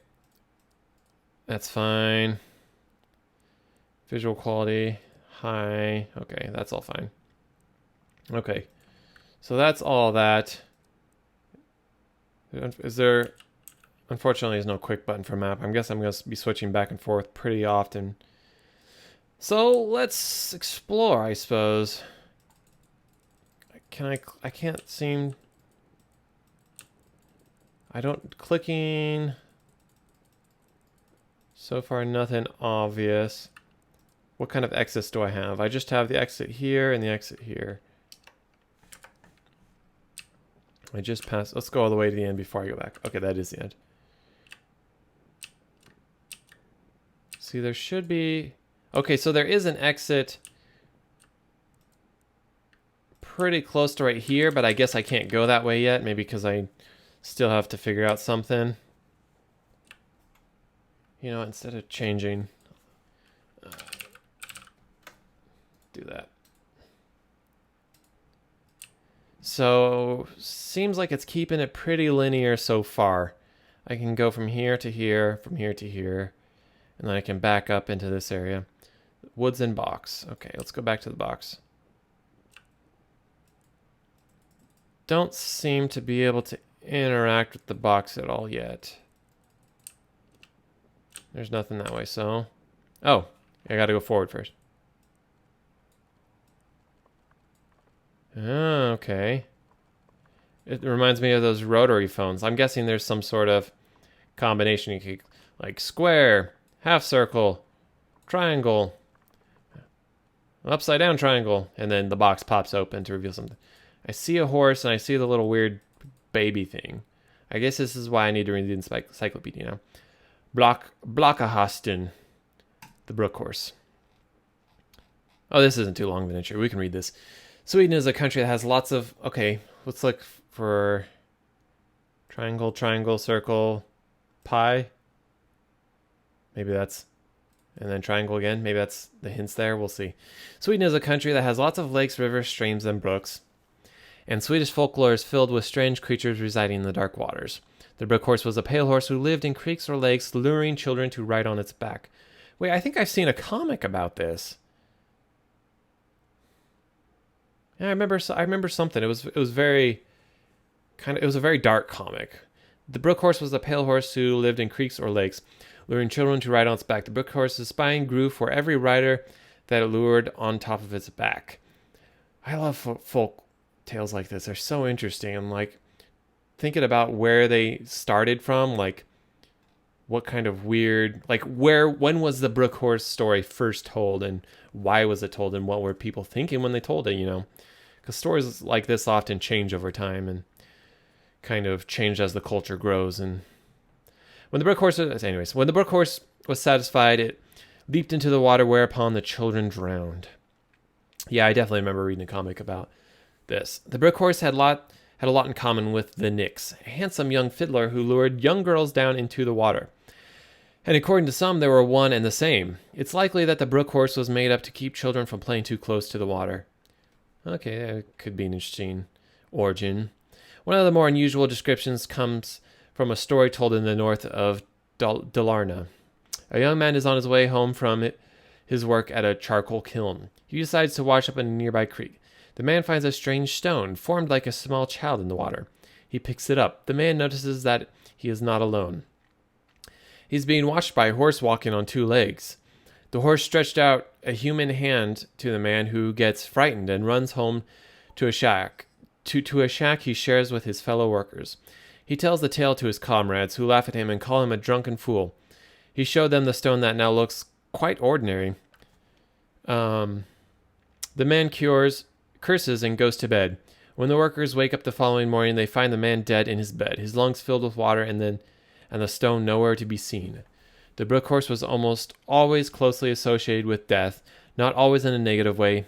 That's fine. Visual quality, high. Okay, that's all fine. Okay, so that's all that. Unfortunately, there's no quick button for map. I guess I'm going to be switching back and forth pretty often. So let's explore, I suppose. I can't seem... clicking... So far, nothing obvious. What kind of exits do I have? I just have the exit here and the exit here. I just passed... Let's go all the way to the end before I go back. Okay, that is the end. See, there should be... Okay, so there is an exit pretty close to right here, but I guess I can't go that way yet. Maybe because I still have to figure out something. You know, instead of changing... do that. So, seems like it's keeping it pretty linear so far. I can go from here to here, from here to here, and then I can back up into this area. Woods and box. Okay, let's go back to the box. Don't seem to be able to interact with the box at all yet. There's nothing that way, so... Oh, I gotta go forward first. Oh, okay. It reminds me of those rotary phones. I'm guessing there's some sort of combination. You could, like square, half circle, triangle, upside down triangle, and then the box pops open to reveal something. I see a horse and I see the little weird baby thing. I guess this is why I need to read the encyclopedia now. Blockahasten, the brook horse. Oh, this isn't too long of an intro. We can read this. Sweden is a country that has lots of... Okay, let's look for triangle, triangle, circle, pi. Maybe that's... And then triangle again. Maybe that's the hints there. We'll see. Sweden is a country that has lots of lakes, rivers, streams, and brooks. And Swedish folklore is filled with strange creatures residing in the dark waters. The brook horse was a pale horse who lived in creeks or lakes, luring children to ride on its back. Wait, I think I've seen a comic about this. Yeah, I remember something. It was very it was a very dark comic. The brook horse was a pale horse who lived in creeks or lakes, luring children to ride on its back. The brook horse's spine grew for every rider that it lured on top of its back. I love folk tales like this. They're so interesting. I'm like thinking about where they started from, like what kind of weird, like when was the brook horse story first told, and why was it told, and what were people thinking when they told it, you know? Because stories like this often change over time and kind of change as the culture grows. And when the brook horse was satisfied, it leaped into the water, whereupon the children drowned. Yeah, I definitely remember reading a comic about this. The brook horse had a lot in common with the Nix, a handsome young fiddler who lured young girls down into the water. And according to some, they were one and the same. It's likely that the brook horse was made up to keep children from playing too close to the water. Okay, that could be an interesting origin. One of the more unusual descriptions comes from a story told in the north of Dalarna. A young man is on his way home from his work at a charcoal kiln. He decides to wash up in a nearby creek. The man finds a strange stone, formed like a small child in the water. He picks it up. The man notices that he is not alone. He's being watched by a horse walking on two legs. The horse stretched out a human hand to the man, who gets frightened and runs home to a shack. To a shack he shares with his fellow workers. He tells the tale to his comrades, who laugh at him and call him a drunken fool. He showed them the stone that now looks quite ordinary. The man curses and goes to bed. When the workers wake up the following morning, they find the man dead in his bed, his lungs filled with water, and the stone nowhere to be seen. The brook horse was almost always closely associated with death, not always in a negative way.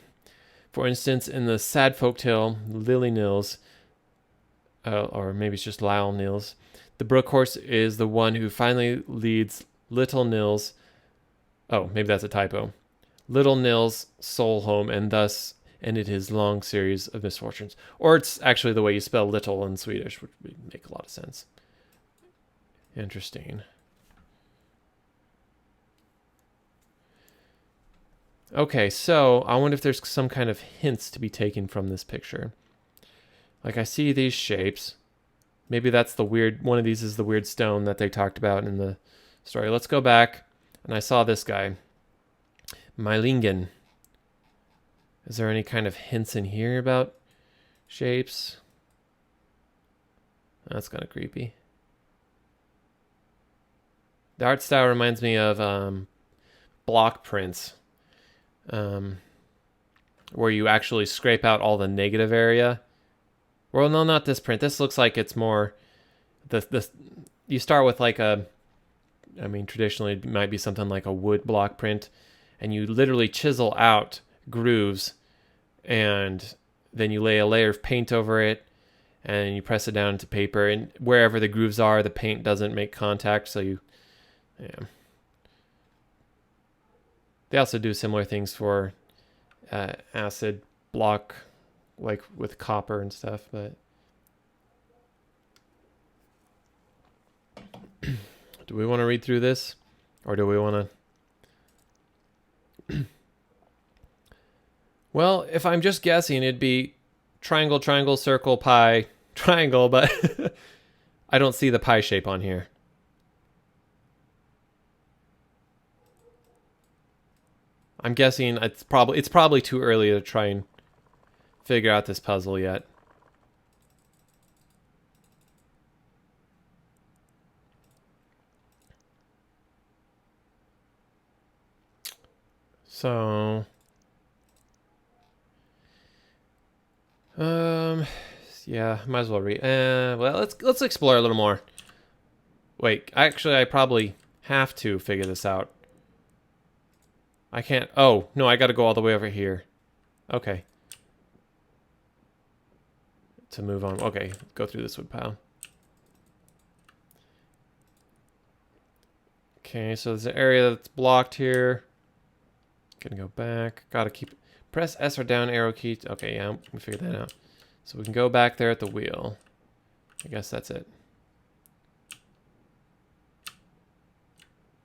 For instance, in the sad folktale Lily Nils, or maybe it's just Lyle Nils, the brook horse is the one who finally leads Little Nils. Oh, maybe that's a typo. Little Nils' soul home, and thus ended his long series of misfortunes. Or it's actually the way you spell little in Swedish, which would make a lot of sense. Interesting. Okay, so I wonder if there's some kind of hints to be taken from this picture. Like, I see these shapes. Maybe that's the weird... One of these is the weird stone that they talked about in the story. Let's go back. And I saw this guy. Mylingen. Is there any kind of hints in here about shapes? That's kind of creepy. The art style reminds me of block prints. Where you actually scrape out all the negative area. Well, no, not this print. This looks like it's more... You start with like a... I mean, traditionally it might be something like a wood block print. And you literally chisel out grooves. And then you lay a layer of paint over it. And you press it down into paper. And wherever the grooves are, the paint doesn't make contact. So you... Yeah. They also do similar things for acid block, like with copper and stuff, but... Do we want to read through this? Or do we want to... Well, if I'm just guessing, it'd be triangle, triangle, circle, pi, triangle, but I don't see the pie shape on here. I'm guessing it's probably too early to try and figure out this puzzle yet. So, yeah, might as well read. Well, let's explore a little more. Wait, actually, I probably have to figure this out. I can't. Oh no, I got to go all the way over here. Okay. To move on. Okay, go through this wood pile. Okay, so there's an area that's blocked here. Gonna go back. Gotta keep... Press S or down arrow key. Okay, yeah, we figured that out. So we can go back there at the wheel. I guess that's it.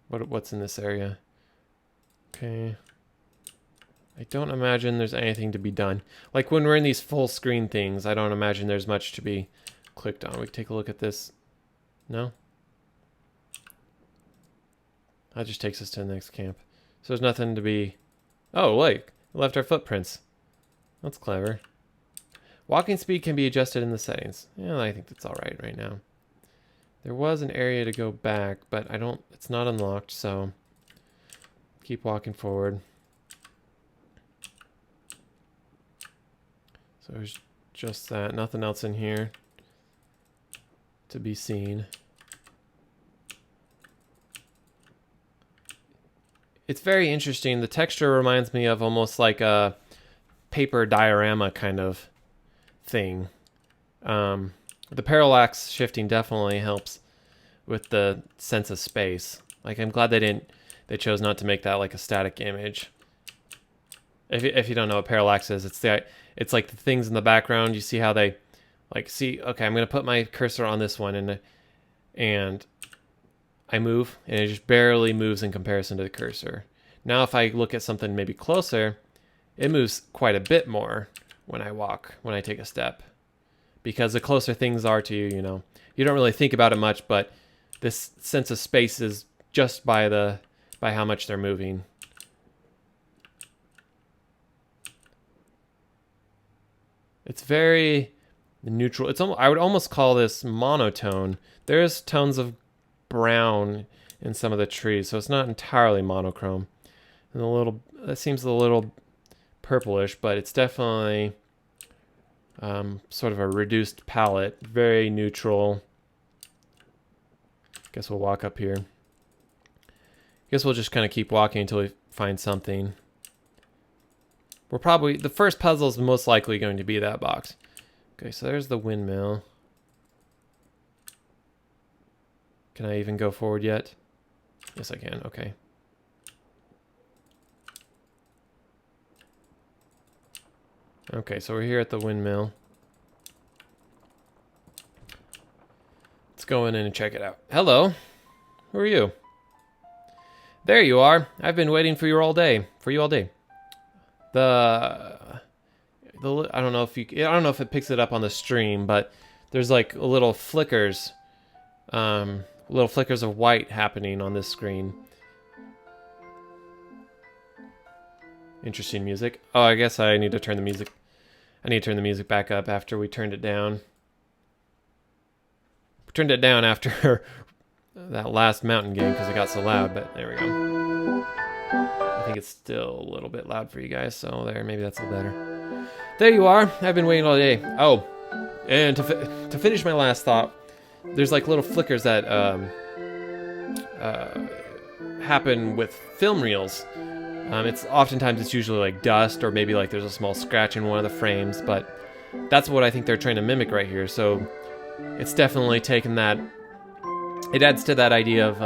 What's in this area? Okay. I don't imagine there's anything to be done. Like when we're in these full screen things, I don't imagine there's much to be clicked on. We can take a look at this. No? That just takes us to the next camp. So there's nothing to be... Oh, wait. We left our footprints. That's clever. Walking speed can be adjusted in the settings. Yeah, I think that's alright right now. There was an area to go back, but I don't... It's not unlocked, so... Keep walking forward. So there's just that. Nothing else in here to be seen. It's very interesting. The texture reminds me of almost like a paper diorama kind of thing. The parallax shifting definitely helps with the sense of space. Like, I'm glad they chose not to make that like a static image. If you don't know what parallax is, it's like the things in the background. You see how they like see. Okay, I'm gonna put my cursor on this one and I move, and it just barely moves in comparison to the cursor. Now if I look at something maybe closer, it moves quite a bit more when I walk, when I take a step. Because the closer things are to you, you know, you don't really think about it much, but this sense of space is just by how much they're moving. It's very neutral. I would almost call this monotone. There's tones of brown in some of the trees, so it's not entirely monochrome. And that seems a little purplish, but it's definitely sort of a reduced palette, very neutral. Guess we'll walk up here. Guess we'll just kind of keep walking until we find something. The first puzzle is most likely going to be that box. Okay, so there's the windmill. Can I even go forward yet? Yes, I can. Okay. Okay, so we're here at the windmill. Let's go in and check it out. Hello. Who are you? There you are. I've been waiting for you all day. I don't know if it picks it up on the stream, but there's like little flickers of white happening on this screen. Interesting music. Oh, I guess I need to turn the music back up after we turned it down. We turned it down after that last mountain game because it got so loud, but there we go. I think it's still a little bit loud for you guys, so there, maybe that's a little better. There you are. I've been waiting all day. Oh, and to finish my last thought, there's like little flickers that happen with film reels. It's usually like dust, or maybe like there's a small scratch in one of the frames, but that's what I think they're trying to mimic right here. So it's definitely taken that. It adds to that idea of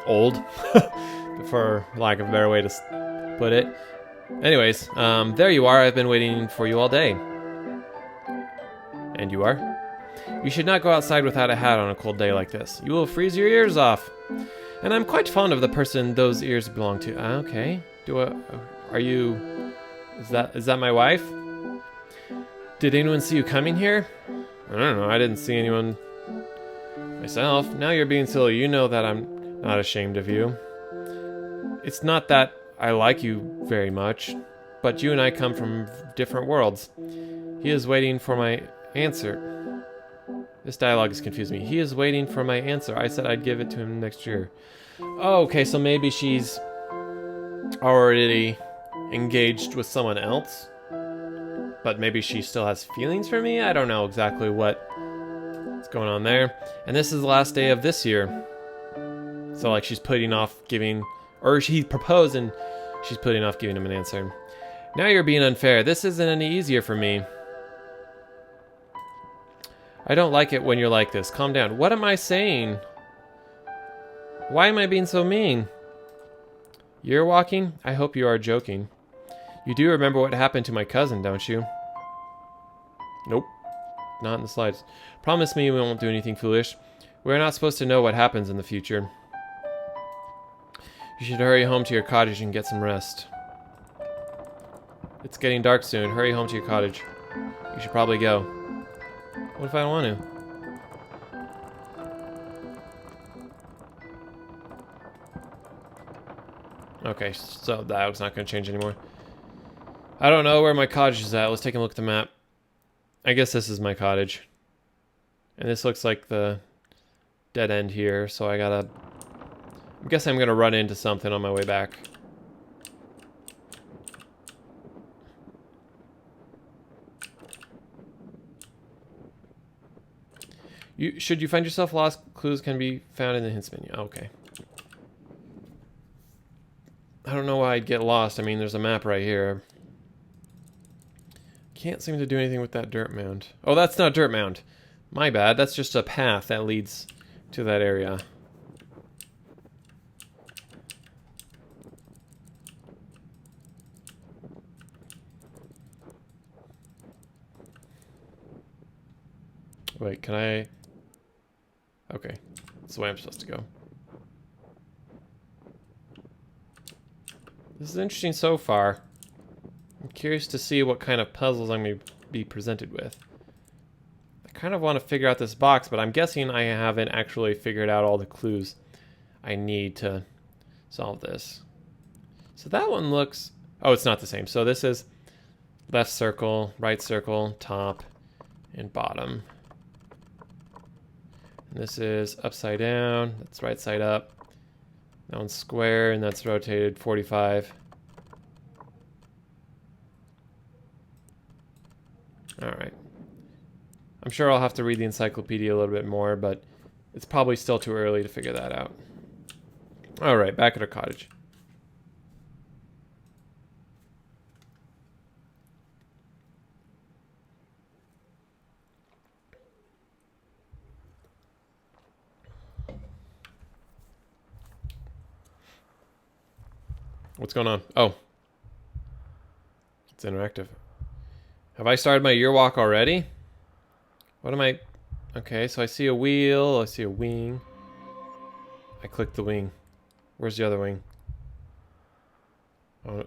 old, for lack of a better way to put it. Anyways, there you are. I've been waiting for you all day. And you are? You should not go outside without a hat on a cold day like this. You will freeze your ears off. And I'm quite fond of the person those ears belong to. Okay. Is that my wife? Did anyone see you coming here? I don't know. I didn't see anyone myself. Now you're being silly. You know that I'm not ashamed of you. It's not that I like you very much. but you and I come from different worlds. He is waiting for my answer. This dialogue has confused me. He is waiting for my answer. I said I'd give it to him next year. Oh, okay, so maybe she's already engaged with someone else, but maybe she still has feelings for me? I don't know exactly what's going on there. And this is the last day of this year. So, like, she's putting off giving... Or he proposed and she's putting off giving him an answer. Now you're being unfair. This isn't any easier for me. I don't like it when you're like this. Calm down. What am I saying? Why am I being so mean? You're walking? I hope you are joking. You do remember what happened to my cousin, don't you? Nope. Not in the slides. Promise me we won't do anything foolish. We're not supposed to know what happens in the future. You should hurry home to your cottage and get some rest. It's getting dark soon. Hurry home to your cottage. You should probably go. What if I don't want to? Okay, so that was not going to change anymore. I don't know where my cottage is at. Let's take a look at the map. I guess this is my cottage. And this looks like the dead end here, so I gotta... I guess I'm gonna run into something on my way back. Should you find yourself lost, clues can be found in the hints menu. Okay. I don't know why I'd get lost. I mean, there's a map right here. Can't seem to do anything with that dirt mound. Oh, that's not a dirt mound. My bad. That's just a path that leads to that area. Wait, can I... Okay. That's the way I'm supposed to go. This is interesting so far. I'm curious to see what kind of puzzles I'm going to be presented with. I kind of want to figure out this box, but I'm guessing I haven't actually figured out all the clues I need to solve this. So that one looks... Oh, it's not the same. So this is left circle, right circle, top, and bottom. And this is upside down. That's right side up. That one's square, and that's rotated 45. Alright. I'm sure I'll have to read the encyclopedia a little bit more, but it's probably still too early to figure that out. Alright, back at our cottage. What's going on? Oh. It's interactive. Have I started my year walk already? What am I... Okay, so I see a wheel, I see a wing. I clicked the wing. Where's the other wing? Oh,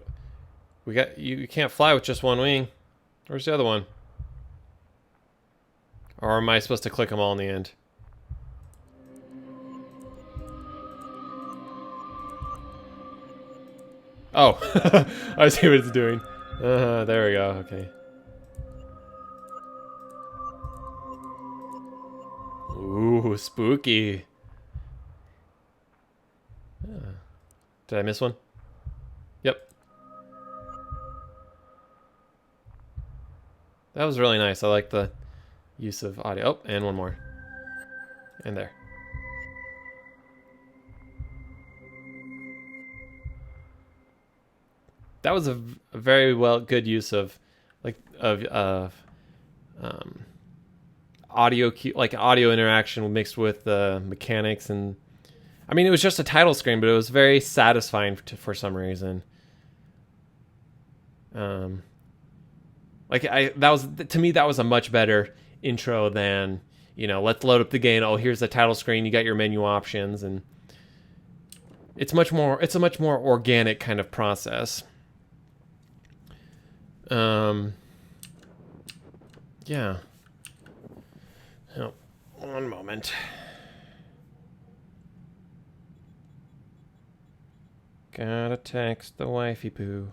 we got... You can't fly with just one wing. Where's the other one? Or am I supposed to click them all in the end? Oh, I see what it's doing. There we go, okay. Ooh, spooky. Did I miss one? Yep. That was really nice. I like the use of audio. Oh, and one more. And there. That was a very good use of audio audio interaction mixed with mechanics, and I mean it was just a title screen, but it was very satisfying for some reason. To me that was a much better intro than, you know, let's load up the game. Oh, here's the title screen. You got your menu options, and it's a much more organic kind of process. Yeah. Oh, one moment. Gotta text the wifey poo.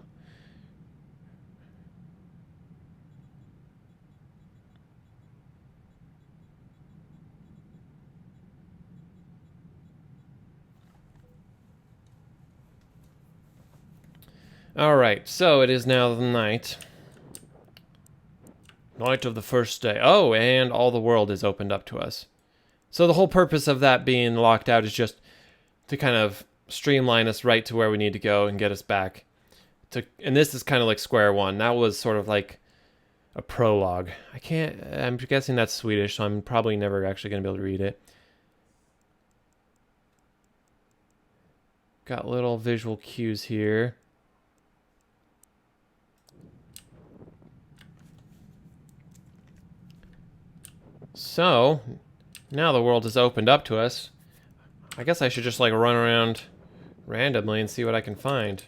Alright, so it is now the night. Night of the first day. Oh, and all the world is opened up to us. So the whole purpose of that being locked out is just to kind of streamline us right to where we need to go and get us back. And this is kind of like square one. That was sort of like a prologue. I'm guessing that's Swedish, so I'm probably never actually going to be able to read it. Got little visual cues here. So, now the world is opened up to us. I guess I should just like run around randomly and see what I can find.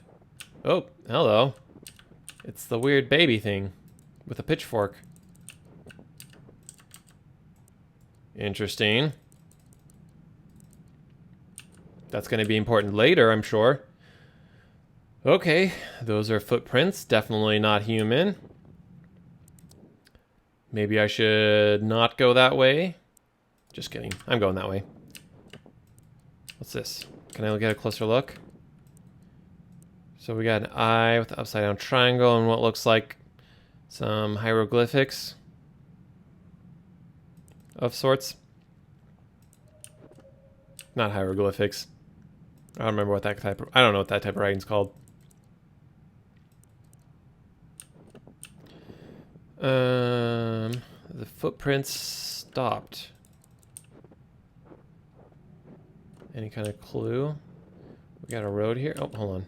Oh, hello. It's the weird baby thing with a pitchfork. Interesting. That's going to be important later, I'm sure. Okay, those are footprints. Definitely not human. Maybe I should not go that way. Just kidding. I'm going that way. What's this? Can I get a closer look? So we got an eye with an upside down triangle and what looks like some hieroglyphics of sorts. Not hieroglyphics. I don't remember what that type of, I don't know what that type of writing's called. The footprints stopped. Any kind of clue? We got a road here. Oh, hold on.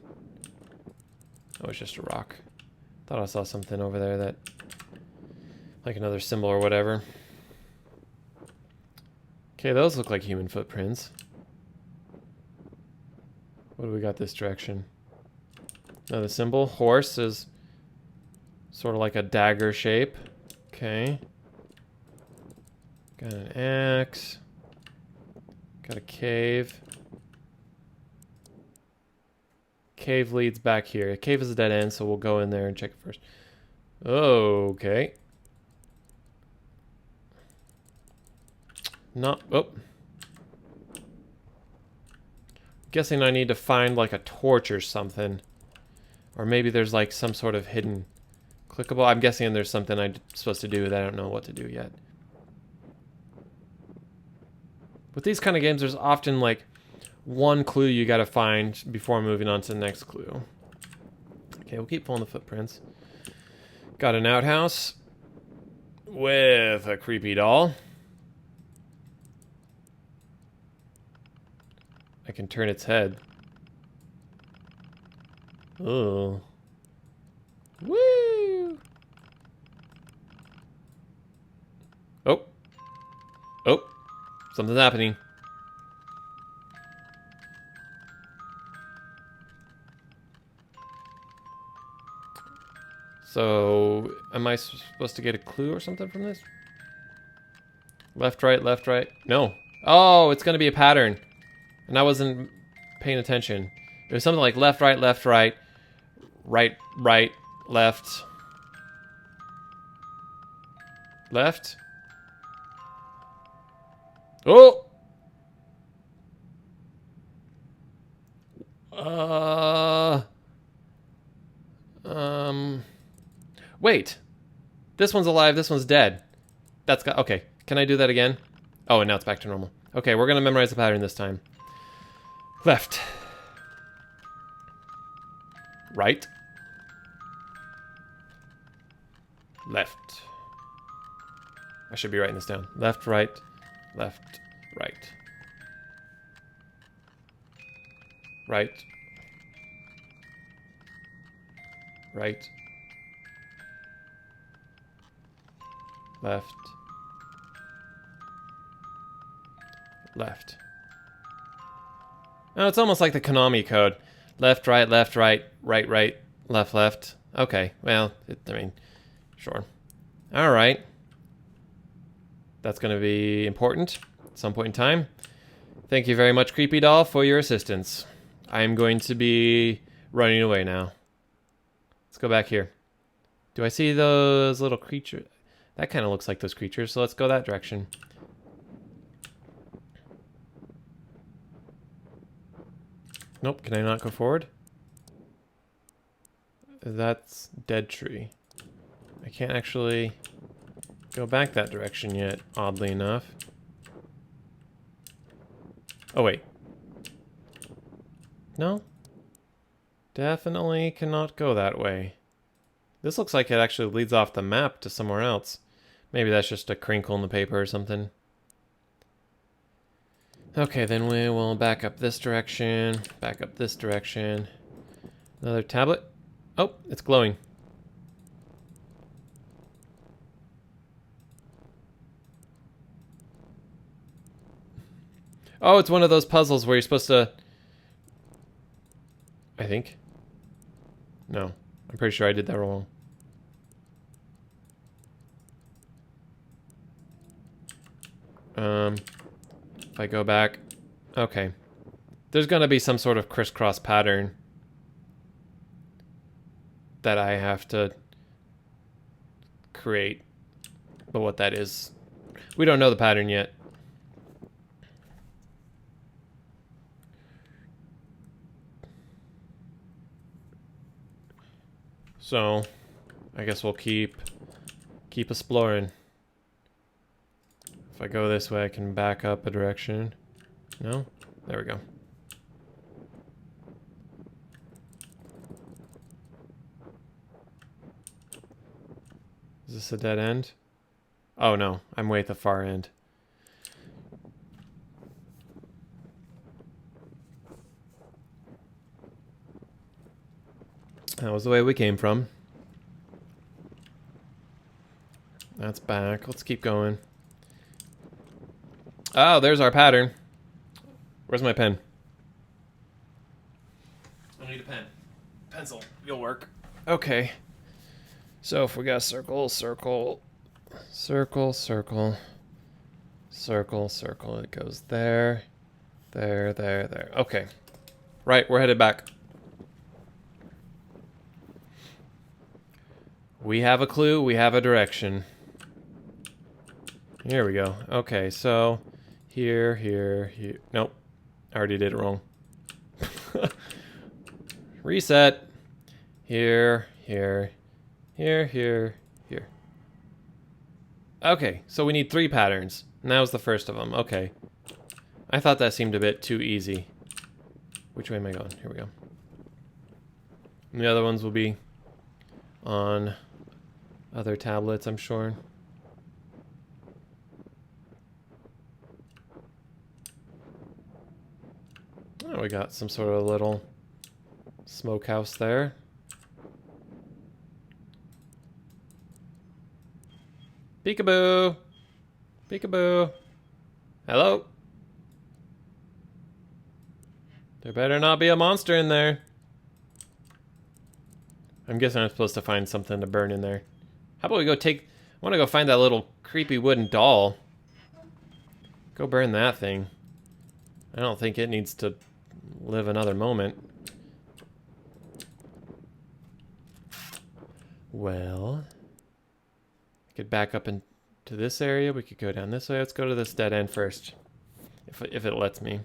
Oh, it's just a rock. Thought I saw something over there that, like another symbol or whatever. Okay, those look like human footprints. What do we got this direction? Another symbol. Horse is sort of like a dagger shape. Okay. Got an axe. Got a cave. Cave leads back here. A cave is a dead end, so we'll go in there and check it first. Okay. Not. Oh. Guessing I need to find like a torch or something. Or maybe there's like some sort of hidden clickable. I'm guessing there's something I'm supposed to do that I don't know what to do yet. With these kind of games, there's often like one clue you gotta find before moving on to the next clue. Okay, we'll keep following the footprints. Got an outhouse with a creepy doll. I can turn its head. Oh. Woo! Oh. Oh. Something's happening. So, am I supposed to get a clue or something from this? Left, right, left, right. No. Oh, it's going to be a pattern. And I wasn't paying attention. It was something like left, right, right, right, left. Left. Oh! Wait. This one's alive, this one's dead. That's got, okay. Can I do that again? Oh, and now it's back to normal. Okay, we're gonna memorize the pattern this time. Left. Right. Left. I should be writing this down. Left, right, left, right. Right. Right. Left. Left. Oh, it's almost like the Konami code. Left, right, right, right, left, left. Okay, well, I mean, sure. All right. That's going to be important at some point in time. Thank you very much, Creepy Doll, for your assistance. I am going to be running away now. Let's go back here. Do I see those little creatures? That kind of looks like those creatures, so let's go that direction. Nope, can I not go forward? That's dead tree. I can't actually go back that direction yet, oddly enough. Oh, wait. No? Definitely cannot go that way. This looks like it actually leads off the map to somewhere else. Maybe that's just a crinkle in the paper or something. Okay, then we will back up this direction, back up this direction. Another tablet. Oh, it's glowing. Oh, it's one of those puzzles where you're supposed to... I think. No, I'm pretty sure I did that wrong. If I go back... Okay. There's gonna be some sort of crisscross pattern that I have to create. But what that is, we don't know the pattern yet. So, I guess we'll keep exploring. If I go this way, I can back up a direction. No? There we go. Is this a dead end? Oh no, I'm way at the far end. That was the way we came from. That's back. Let's keep going. Oh, there's our pattern. Where's my pen? I need a pen. Pencil. You'll work. Okay. So if we got circle, circle, circle, circle, circle, circle, it goes there, there, there, there. Okay. Right, we're headed back. We have a clue, we have a direction. Here we go. Okay, so here, here, here. Nope. I already did it wrong. Reset. Here, here, here, here, here. Okay, so we need 3 patterns. And that was the first of them. Okay. I thought that seemed a bit too easy. Which way am I going? Here we go. And the other ones will be on other tablets, I'm sure. Oh, we got some sort of little smokehouse there. Peekaboo! Peekaboo! Hello? There better not be a monster in there. I'm guessing I'm supposed to find something to burn in there. How about we go take... I want to go find that little creepy wooden doll. Go burn that thing. I don't think it needs to live another moment. Well... We could back up into this area. We could go down this way. Let's go to this dead end first. If it lets me.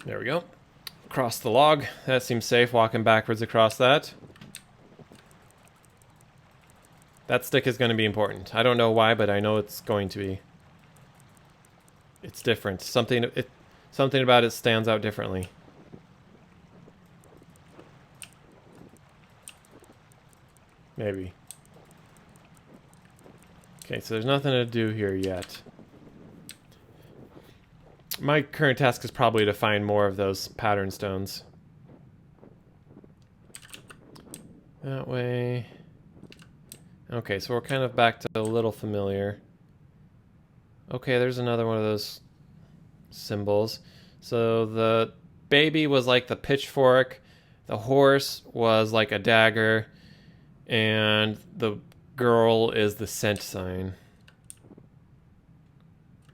There we go. Across the log. That seems safe, walking backwards across that. That stick is going to be important. I don't know why, but I know it's going to be. It's different. Something about it stands out differently. Maybe. Okay, so there's nothing to do here yet. My current task is probably to find more of those pattern stones. That way. Okay, so we're kind of back to a little familiar. Okay, there's another one of those symbols. So the baby was like the pitchfork, the horse was like a dagger, and the girl is the scent sign.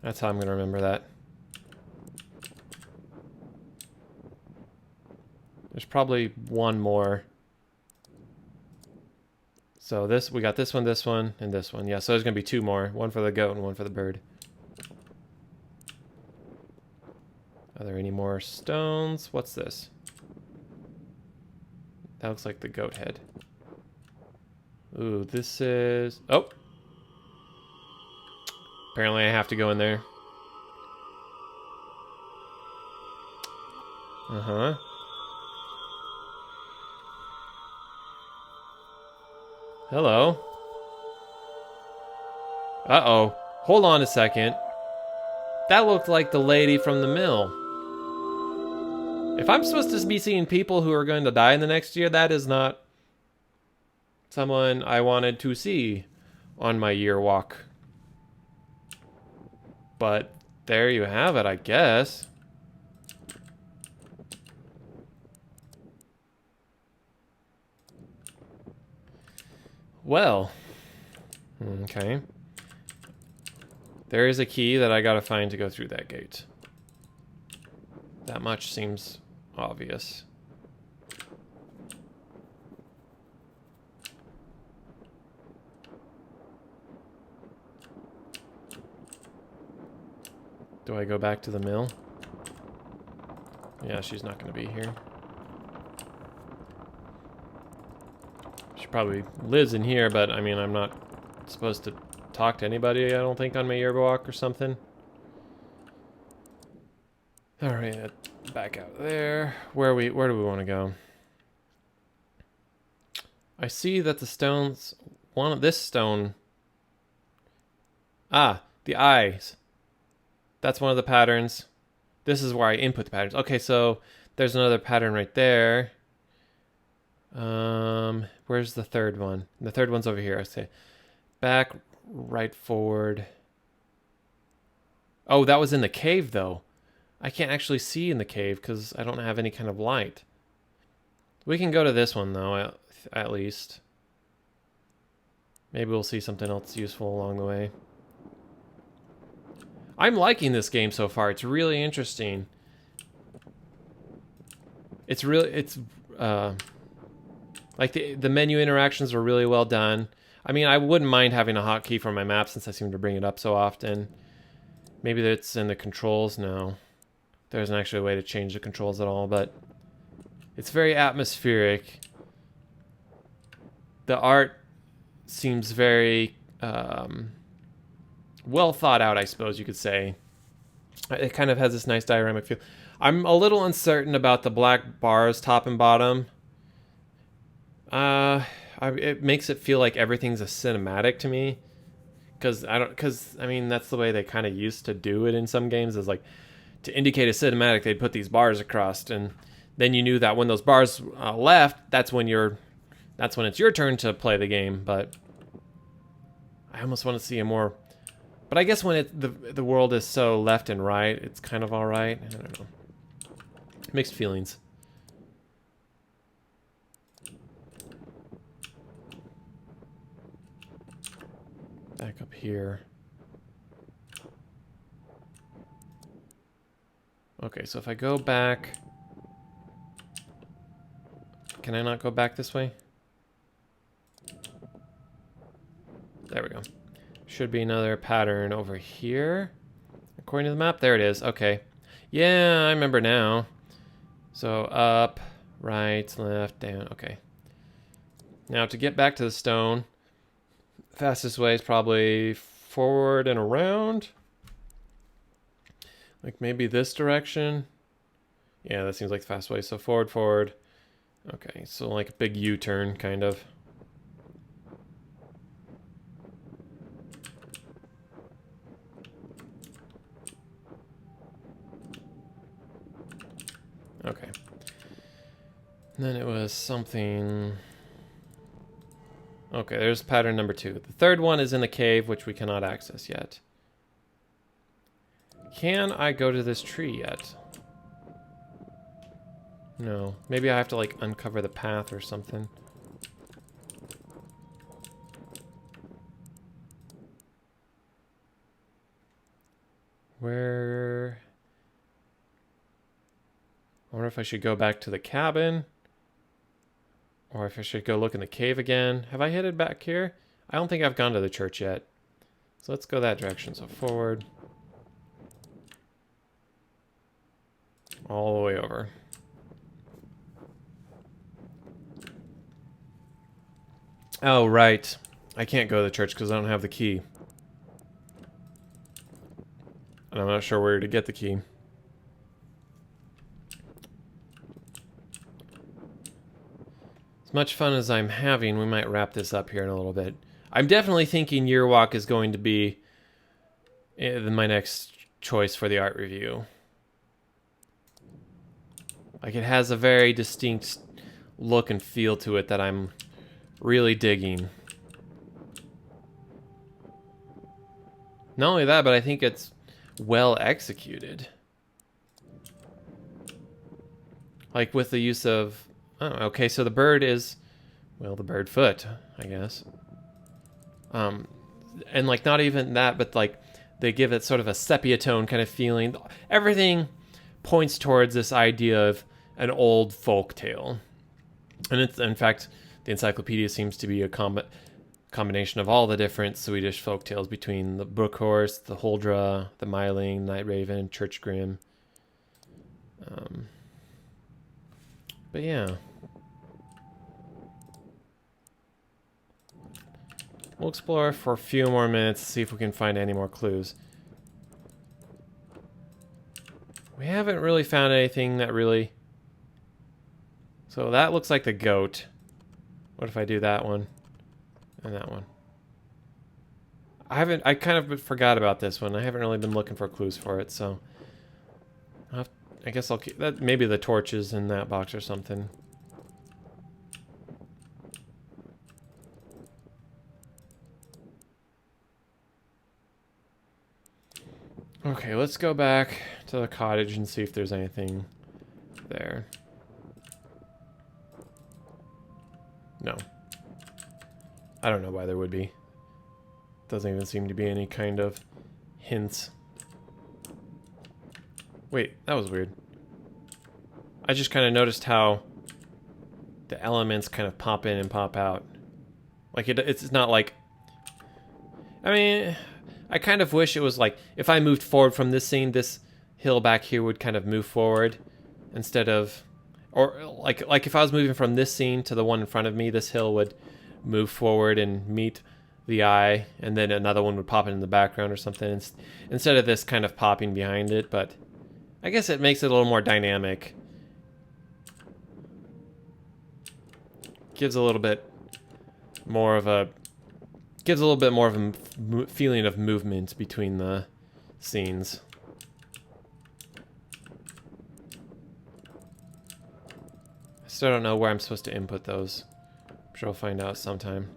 That's how I'm going to remember that. There's probably one more. So this, we got this one, and this one. Yeah, so there's going to be 2 more. One for the goat and one for the bird. Are there any more stones? What's this? That looks like the goat head. Ooh, this is... Oh! Apparently I have to go in there. Uh-huh. Hello. Uh-oh. Hold on a second. That looked like the lady from the mill. If I'm supposed to be seeing people who are going to die in the next year, that is not someone I wanted to see on my year walk. But there you have it, I guess. Well, okay. There is a key that I gotta find to go through that gate. That much seems obvious. Do I go back to the mill? Yeah, she's not gonna be here. She probably lives in here, but I mean, I'm not supposed to talk to anybody, I don't think, on my year walk or something. Alright, back out there. Where do we want to go? I see that the stones... this stone... Ah, the eyes. That's one of the patterns. This is where I input the patterns. Okay, so there's another pattern right there. Where's the third one? The third one's over here. I say back, right, forward. Oh, that was in the cave, though. I can't actually see in the cave because I don't have any kind of light. We can go to this one, though, at least. Maybe we'll see something else useful along the way. I'm liking this game so far. It's really interesting. It's like the menu interactions are really well done. I mean, I wouldn't mind having a hotkey for my map since I seem to bring it up so often. Maybe that's in the controls. No, there isn't actually a way to change the controls at all, but it's very atmospheric. The art seems very well thought out, I suppose you could say. It kind of has this nice dioramic feel. I'm a little uncertain about the black bars top and bottom. It makes it feel like everything's a cinematic to me. Because I mean, that's the way they kind of used to do it in some games, is like to indicate a cinematic, they'd put these bars across, and then you knew that when those bars left, that's when it's your turn to play the game. But I almost want to see a more... But I guess when the world is so left and right, it's kind of all right. I don't know. Mixed feelings. Back up here. Okay, so if I go back... Can I not go back this way? There we go. Should be another pattern over here. According to the map, there it is. Okay. Yeah, I remember now. So up, right, left, down. Okay. Now to get back to the stone, fastest way is probably forward and around. Like maybe this direction. Yeah, that seems like the fast way. So forward, forward. Okay, so like a big U-turn, kind of. Okay. And then it was something... Okay, there's pattern number 2. The third one is in the cave, which we cannot access yet. Can I go to this tree yet? No. Maybe I have to, like, uncover the path or something. Where... I wonder if I should go back to the cabin. Or if I should go look in the cave again. Have I headed back here? I don't think I've gone to the church yet. So let's go that direction. So forward. All the way over. Oh, right. I can't go to the church because I don't have the key. And I'm not sure where to get the key. As much fun as I'm having, we might wrap this up here in a little bit. I'm definitely thinking Year Walk is going to be my next choice for the art review. Like, it has a very distinct look and feel to it that I'm really digging. Not only that, but I think it's well executed. Like with the use of... Oh, okay, so the bird is... Well, the bird foot, I guess. And like not even that, but like they give it sort of a sepia tone kind of feeling. Everything points towards this idea of an old folk tale. And it's, in fact, the encyclopedia seems to be a combination of all the different Swedish folk tales between the Brookhorse, the Huldra, the Myling, Night Raven, Church Grim. But yeah. We'll explore for a few more minutes, see if we can find any more clues. We haven't really found anything that really... So that looks like the goat. What if I do that one? And that one. I kind of forgot about this one. I haven't really been looking for clues for it, so... I guess I'll keep... that. Maybe the torches in that box or something. Okay, let's go back to the cottage and see if there's anything there. No. I don't know why there would be. Doesn't even seem to be any kind of hints. Wait, that was weird. I just kind of noticed how the elements kind of pop in and pop out. Like, it's not like... I mean... I kind of wish it was like, if I moved forward from this scene, this hill back here would kind of move forward instead of, or like if I was moving from this scene to the one in front of me, this hill would move forward and meet the eye, and then another one would pop in the background or something, instead of this kind of popping behind it. But I guess it makes it a little more dynamic. Gives a little bit more of a feeling of movement between the scenes. I still don't know where I'm supposed to input those. I'm sure I'll find out sometime.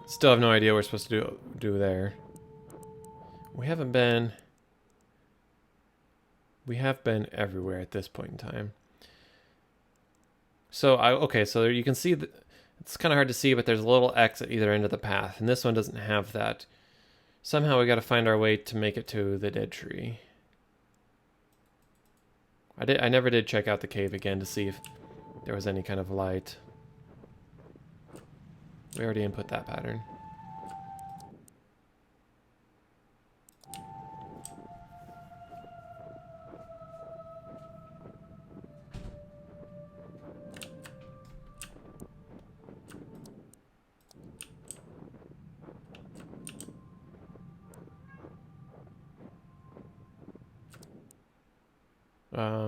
Still have no idea what we're supposed to do there. We have been everywhere at this point in time. So, okay, so you can see, it's kind of hard to see, but there's a little X at either end of the path, and this one doesn't have that. Somehow we got to find our way to make it to the dead tree. I never did check out the cave again to see if there was any kind of light. We already input that pattern.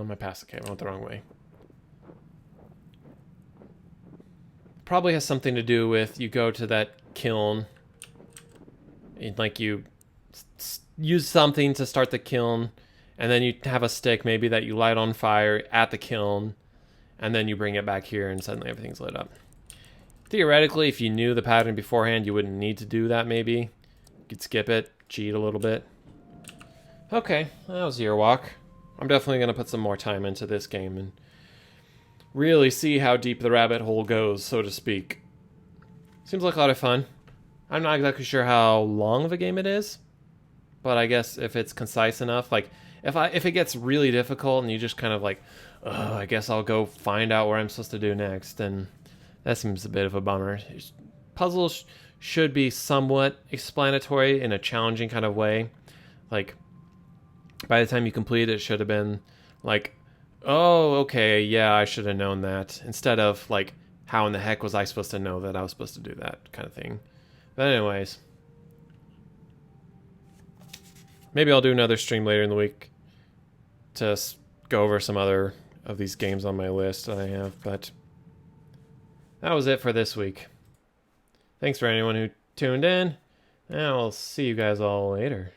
I passed the cave. I went the wrong way. Probably has something to do with you go to that kiln and like you use something to start the kiln, and then you have a stick maybe that you light on fire at the kiln, and then you bring it back here and suddenly everything's lit up. Theoretically, if you knew the pattern beforehand, you wouldn't need to do that maybe. You could skip it, cheat a little bit. Okay, that was Year Walk. I'm definitely going to put some more time into this game and really see how deep the rabbit hole goes, so to speak. Seems like a lot of fun. I'm not exactly sure how long of a game it is, but I guess if it's concise enough, like if it gets really difficult and you just kind of like, oh, I guess I'll go find out where I'm supposed to do next, then that seems a bit of a bummer. Puzzles should be somewhat explanatory in a challenging kind of way. Like, by the time you complete it, it should have been like, oh, okay, yeah, I should have known that. Instead of like, how in the heck was I supposed to know that I was supposed to do that kind of thing. But anyways, maybe I'll do another stream later in the week to go over some other of these games on my list that I have. But that was it for this week. Thanks for anyone who tuned in, and I'll see you guys all later.